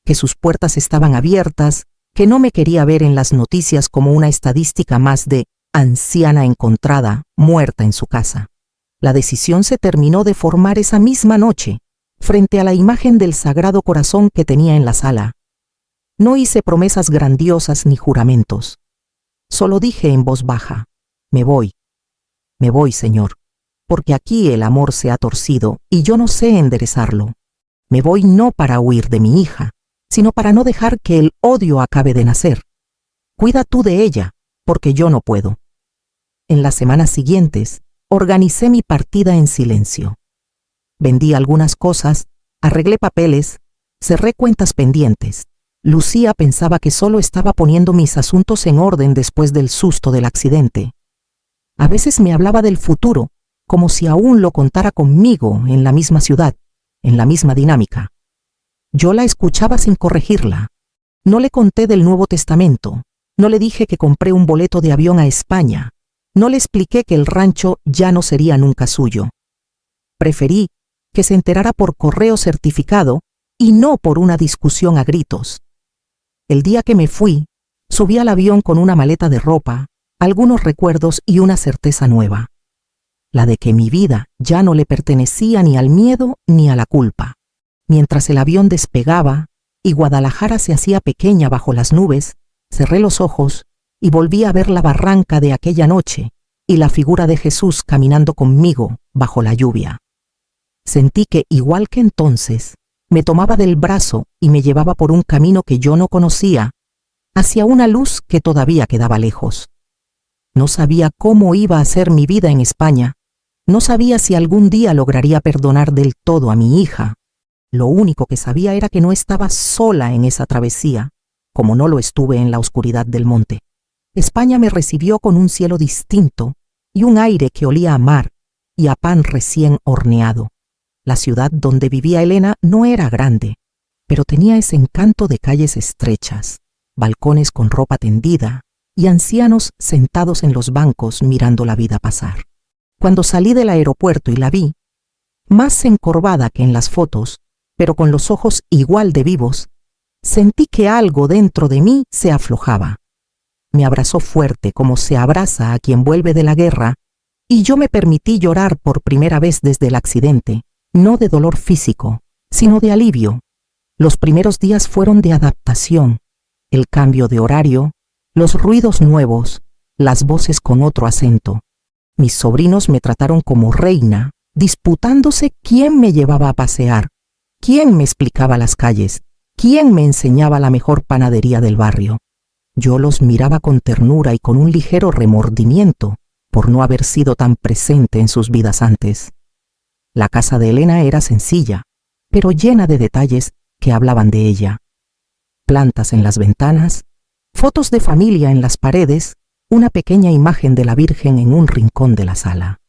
que sus puertas estaban abiertas, que no me quería ver en las noticias como una estadística más de anciana encontrada, muerta en su casa. La decisión se terminó de formar esa misma noche, frente a la imagen del Sagrado Corazón que tenía en la sala. No hice promesas grandiosas ni juramentos. Solo dije en voz baja, me voy, Señor. porque aquí el amor se ha torcido y yo no sé enderezarlo. Me voy no para huir de mi hija, sino para no dejar que el odio acabe de nacer. Cuida tú de ella, porque yo no puedo. En las semanas siguientes, organicé mi partida en silencio. Vendí algunas cosas, arreglé papeles, cerré cuentas pendientes. Lucía pensaba que solo estaba poniendo mis asuntos en orden después del susto del accidente. A veces me hablaba del futuro, como si aún lo contara conmigo en la misma ciudad, en la misma dinámica. Yo la escuchaba sin corregirla. No le conté del Nuevo Testamento, no le dije que compré un boleto de avión a España, no le expliqué que el rancho ya no sería nunca suyo. Preferí que se enterara por correo certificado y no por una discusión a gritos. El día que me fui, subí al avión con una maleta de ropa, algunos recuerdos y una certeza nueva, la de que mi vida ya no le pertenecía ni al miedo ni a la culpa. Mientras el avión despegaba y Guadalajara se hacía pequeña bajo las nubes, cerré los ojos y volví a ver la barranca de aquella noche y la figura de Jesús caminando conmigo bajo la lluvia. Sentí que, igual que entonces, me tomaba del brazo y me llevaba por un camino que yo no conocía, hacia una luz que todavía quedaba lejos. No sabía cómo iba a ser mi vida en España, no sabía si algún día lograría perdonar del todo a mi hija. Lo único que sabía era que no estaba sola en esa travesía, como no lo estuve en la oscuridad del monte. España me recibió con un cielo distinto y un aire que olía a mar y a pan recién horneado. La ciudad donde vivía Elena no era grande, pero tenía ese encanto de calles estrechas, balcones con ropa tendida y ancianos sentados en los bancos mirando la vida pasar. Cuando salí del aeropuerto y la vi, más encorvada que en las fotos, pero con los ojos igual de vivos, sentí que algo dentro de mí se aflojaba. Me abrazó fuerte como se abraza a quien vuelve de la guerra, y yo me permití llorar por primera vez desde el accidente, no de dolor físico, sino de alivio. Los primeros días fueron de adaptación, el cambio de horario, los ruidos nuevos, las voces con otro acento. Mis sobrinos me trataron como reina, disputándose quién me llevaba a pasear, quién me explicaba las calles, quién me enseñaba la mejor panadería del barrio. Yo los miraba con ternura y con un ligero remordimiento por no haber sido tan presente en sus vidas antes. La casa de Elena era sencilla, pero llena de detalles que hablaban de ella. Plantas en las ventanas, fotos de familia en las paredes, una pequeña imagen de la Virgen en un rincón de la sala.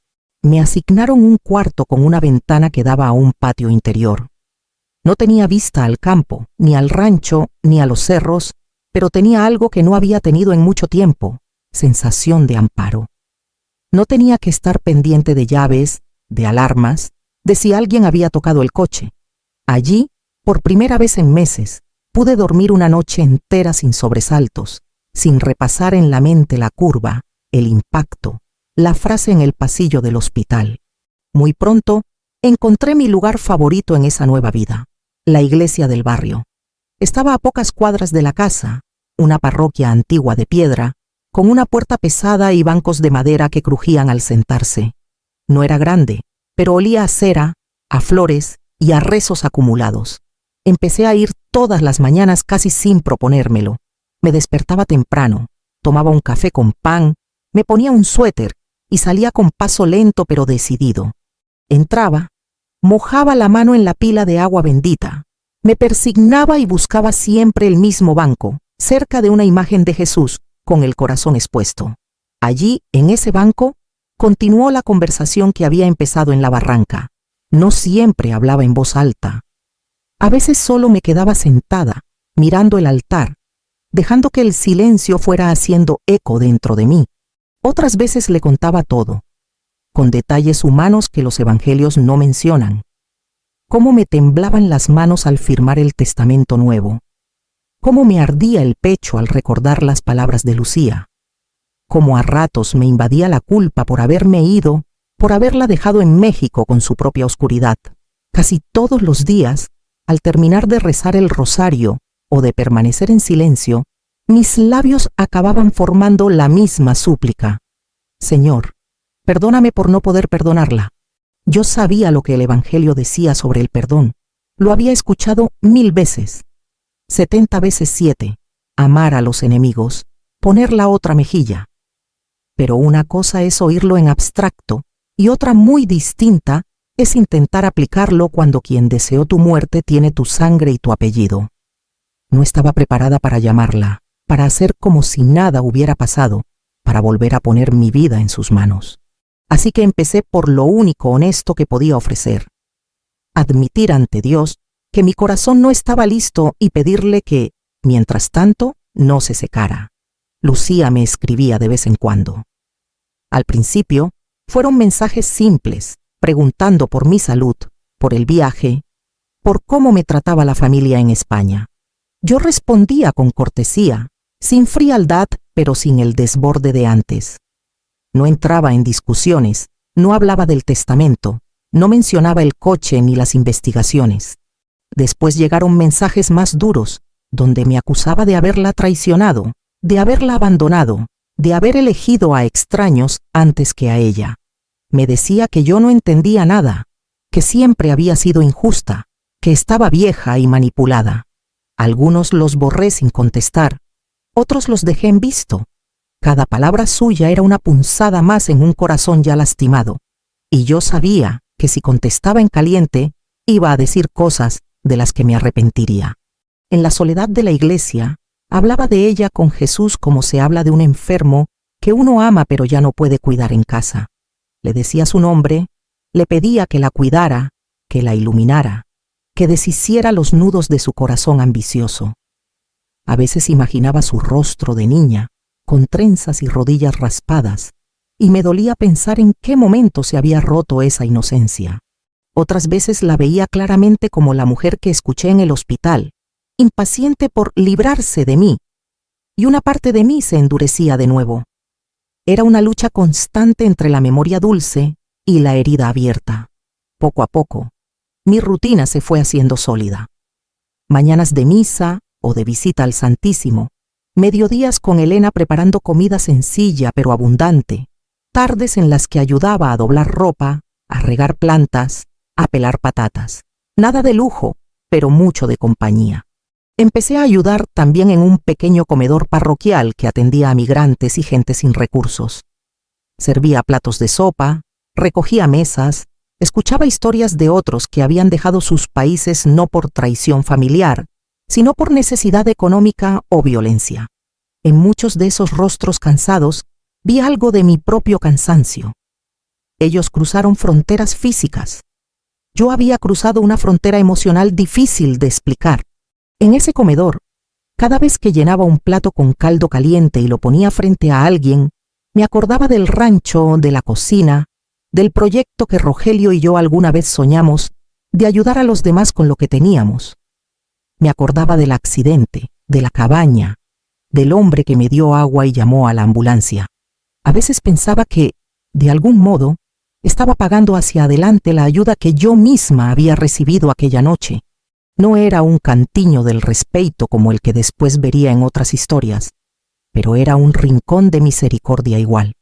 Me asignaron un cuarto con una ventana que daba a un patio interior. No tenía vista al campo, ni al rancho, ni a los cerros, pero tenía algo que no había tenido en mucho tiempo, sensación de amparo. No tenía que estar pendiente de llaves, de alarmas, de si alguien había tocado el coche. Allí, por primera vez en meses, pude dormir una noche entera sin sobresaltos, sin repasar en la mente la curva, el impacto, la frase en el pasillo del hospital. Muy pronto, encontré mi lugar favorito en esa nueva vida, la iglesia del barrio. Estaba a pocas cuadras de la casa, una parroquia antigua de piedra, con una puerta pesada y bancos de madera que crujían al sentarse. No era grande, pero olía a cera, a flores y a rezos acumulados. Empecé a ir todas las mañanas casi sin proponérmelo. Me despertaba temprano, tomaba un café con pan, me ponía un suéter y salía con paso lento pero decidido. Entraba, mojaba la mano en la pila de agua bendita, me persignaba y buscaba siempre el mismo banco, cerca de una imagen de Jesús, con el corazón expuesto. Allí, en ese banco, continuó la conversación que había empezado en la barranca. No siempre hablaba en voz alta. A veces solo me quedaba sentada, mirando el altar, dejando que el silencio fuera haciendo eco dentro de mí. Otras veces le contaba todo, con detalles humanos que los evangelios no mencionan. Cómo me temblaban las manos al firmar el testamento nuevo. Cómo me ardía el pecho al recordar las palabras de Lucía. Cómo a ratos me invadía la culpa por haberme ido, por haberla dejado en México con su propia oscuridad. Casi todos los días, al terminar de rezar el rosario o de permanecer en silencio, mis labios acababan formando la misma súplica. Señor, Perdóname por no poder perdonarla. Yo sabía lo que el Evangelio decía sobre el perdón. Lo había escuchado 1000 veces. 70 veces 7. Amar a los enemigos, poner la otra mejilla. Pero una cosa es oírlo en abstracto y otra muy distinta es intentar aplicarlo cuando quien deseó tu muerte tiene tu sangre y tu apellido. No estaba preparada para llamarla, para hacer como si nada hubiera pasado, para volver a poner mi vida en sus manos. Así que empecé por lo único honesto que podía ofrecer. Admitir ante Dios que mi corazón no estaba listo y pedirle que, mientras tanto, no se secara. Lucía me escribía de vez en cuando. Al principio, fueron mensajes simples, preguntando por mi salud, por el viaje, por cómo me trataba la familia en España. Yo respondía con cortesía, sin frialdad, pero sin el desborde de antes. No entraba en discusiones, no hablaba del testamento, no mencionaba el coche ni las investigaciones. Después llegaron mensajes más duros, donde me acusaba de haberla traicionado, de haberla abandonado, de haber elegido a extraños antes que a ella. Me decía que yo no entendía nada, que siempre había sido injusta, que estaba vieja y manipulada. Algunos los borré sin contestar, otros los dejé en visto. Cada palabra suya era una punzada más en un corazón ya lastimado, y yo sabía que si contestaba en caliente, iba a decir cosas de las que me arrepentiría. En la soledad de la iglesia, hablaba de ella con Jesús como se habla de un enfermo que uno ama pero ya no puede cuidar en casa. Le decía su nombre, le pedía que la cuidara, que la iluminara, que deshiciera los nudos de su corazón ambicioso. A veces imaginaba su rostro de niña, con trenzas y rodillas raspadas, y me dolía pensar en qué momento se había roto esa inocencia. Otras veces la veía claramente como la mujer que escuché en el hospital, impaciente por librarse de mí, y una parte de mí se endurecía de nuevo. Era una lucha constante entre la memoria dulce y la herida abierta. Poco a poco, mi rutina se fue haciendo sólida. Mañanas de misa o de visita al Santísimo, mediodías con Elena preparando comida sencilla pero abundante, tardes en las que ayudaba a doblar ropa, a regar plantas, a pelar patatas. Nada de lujo, pero mucho de compañía. Empecé a ayudar también en un pequeño comedor parroquial que atendía a migrantes y gente sin recursos. Servía platos de sopa, recogía mesas, escuchaba historias de otros que habían dejado sus países no por traición familiar, sino por necesidad económica o violencia. En muchos de esos rostros cansados vi algo de mi propio cansancio. Ellos cruzaron fronteras físicas. Yo había cruzado una frontera emocional difícil de explicar. En ese comedor, cada vez que llenaba un plato con caldo caliente y lo ponía frente a alguien, me acordaba del rancho, de la cocina, del proyecto que Rogelio y yo alguna vez soñamos de ayudar a los demás con lo que teníamos. Me acordaba del accidente, de la cabaña, del hombre que me dio agua y llamó a la ambulancia. A veces pensaba que, de algún modo, estaba pagando hacia adelante la ayuda que yo misma había recibido aquella noche. No era un cantiño del respeto como el que después vería en otras historias, pero era un rincón de misericordia igual.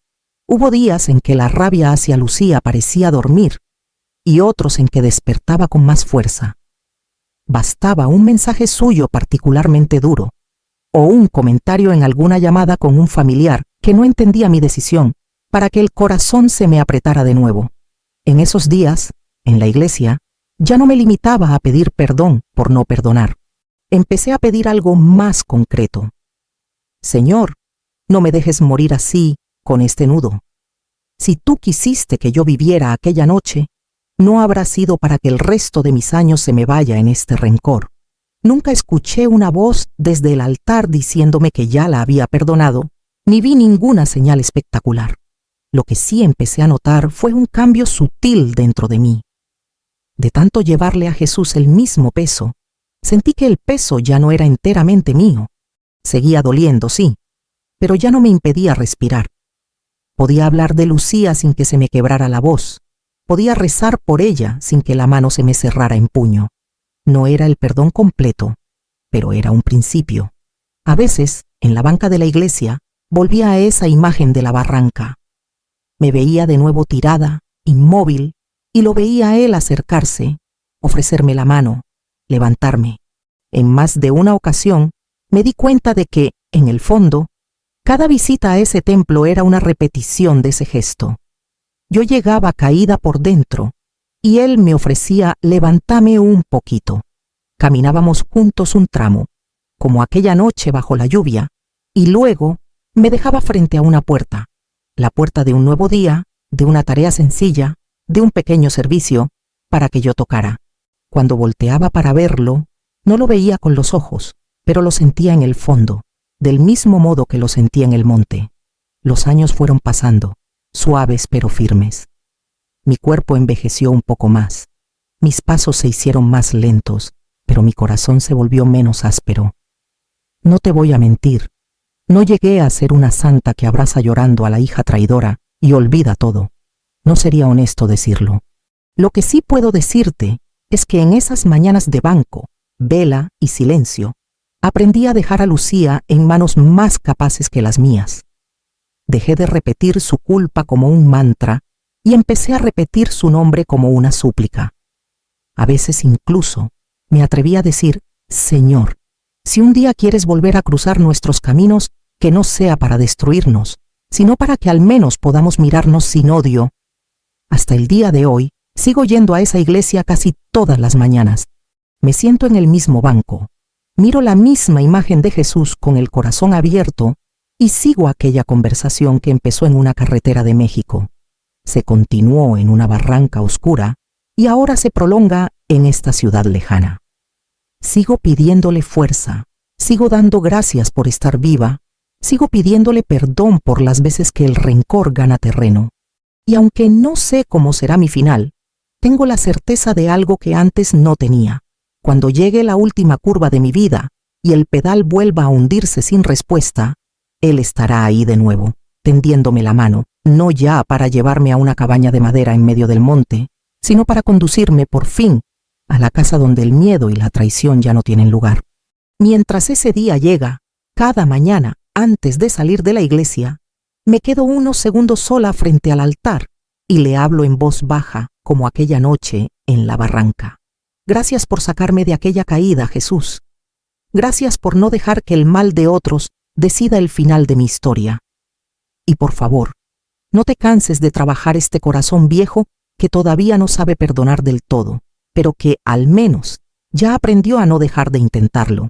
Hubo días en que la rabia hacia Lucía parecía dormir y otros en que despertaba con más fuerza. Bastaba un mensaje suyo particularmente duro, o un comentario en alguna llamada con un familiar que no entendía mi decisión, para que el corazón se me apretara de nuevo. En esos días, en la iglesia, ya no me limitaba a pedir perdón por no perdonar. Empecé a pedir algo más concreto. Señor, no me dejes morir así, con este nudo. Si tú quisiste que yo viviera aquella noche, no habrá sido para que el resto de mis años se me vaya en este rencor. Nunca escuché una voz desde el altar diciéndome que ya la había perdonado, ni vi ninguna señal espectacular. Lo que sí empecé a notar fue un cambio sutil dentro de mí. De tanto llevarle a Jesús el mismo peso, sentí que el peso ya no era enteramente mío. Seguía doliendo, sí, pero ya no me impedía respirar. Podía hablar de Lucía sin que se me quebrara la voz. Podía rezar por ella sin que la mano se me cerrara en puño. No era el perdón completo, pero era un principio. A veces, en la banca de la iglesia, volvía a esa imagen de la barranca. Me veía de nuevo tirada, inmóvil, y lo veía a él acercarse, ofrecerme la mano, levantarme. En más de una ocasión me di cuenta de que, en el fondo, cada visita a ese templo era una repetición de ese gesto. Yo llegaba caída por dentro, y él me ofrecía levantarme un poquito. Caminábamos juntos un tramo, como aquella noche bajo la lluvia, y luego me dejaba frente a una puerta, la puerta de un nuevo día, de una tarea sencilla, de un pequeño servicio, para que yo tocara. Cuando volteaba para verlo, no lo veía con los ojos, pero lo sentía en el fondo, del mismo modo que lo sentía en el monte. Los años fueron pasando, suaves pero firmes. Mi cuerpo envejeció un poco más, mis pasos se hicieron más lentos, pero mi corazón se volvió menos áspero. No te voy a mentir, no llegué a ser una santa que abraza llorando a la hija traidora y olvida todo. No sería honesto decirlo. Lo que sí puedo decirte es que en esas mañanas de banco, vela y silencio, aprendí a dejar a Lucía en manos más capaces que las mías. Dejé de repetir su culpa como un mantra y empecé a repetir su nombre como una súplica. A veces incluso me atreví a decir: Señor, si un día quieres volver a cruzar nuestros caminos, que no sea para destruirnos, sino para que al menos podamos mirarnos sin odio. Hasta el día de hoy, sigo yendo a esa iglesia casi todas las mañanas. Me siento en el mismo banco, miro la misma imagen de Jesús con el corazón abierto y sigo aquella conversación que empezó en una carretera de México. Se continuó en una barranca oscura y ahora se prolonga en esta ciudad lejana. Sigo pidiéndole fuerza, sigo dando gracias por estar viva, sigo pidiéndole perdón por las veces que el rencor gana terreno. Y aunque no sé cómo será mi final, tengo la certeza de algo que antes no tenía. Cuando llegue la última curva de mi vida y el pedal vuelva a hundirse sin respuesta, Él estará ahí de nuevo, tendiéndome la mano, no ya para llevarme a una cabaña de madera en medio del monte, sino para conducirme por fin a la casa donde el miedo y la traición ya no tienen lugar. Mientras ese día llega, cada mañana, antes de salir de la iglesia, me quedo unos segundos sola frente al altar y le hablo en voz baja, como aquella noche en la barranca. Gracias por sacarme de aquella caída, Jesús. Gracias por no dejar que el mal de otros decida el final de mi historia. Y por favor, no te canses de trabajar este corazón viejo que todavía no sabe perdonar del todo, pero que al menos ya aprendió a no dejar de intentarlo.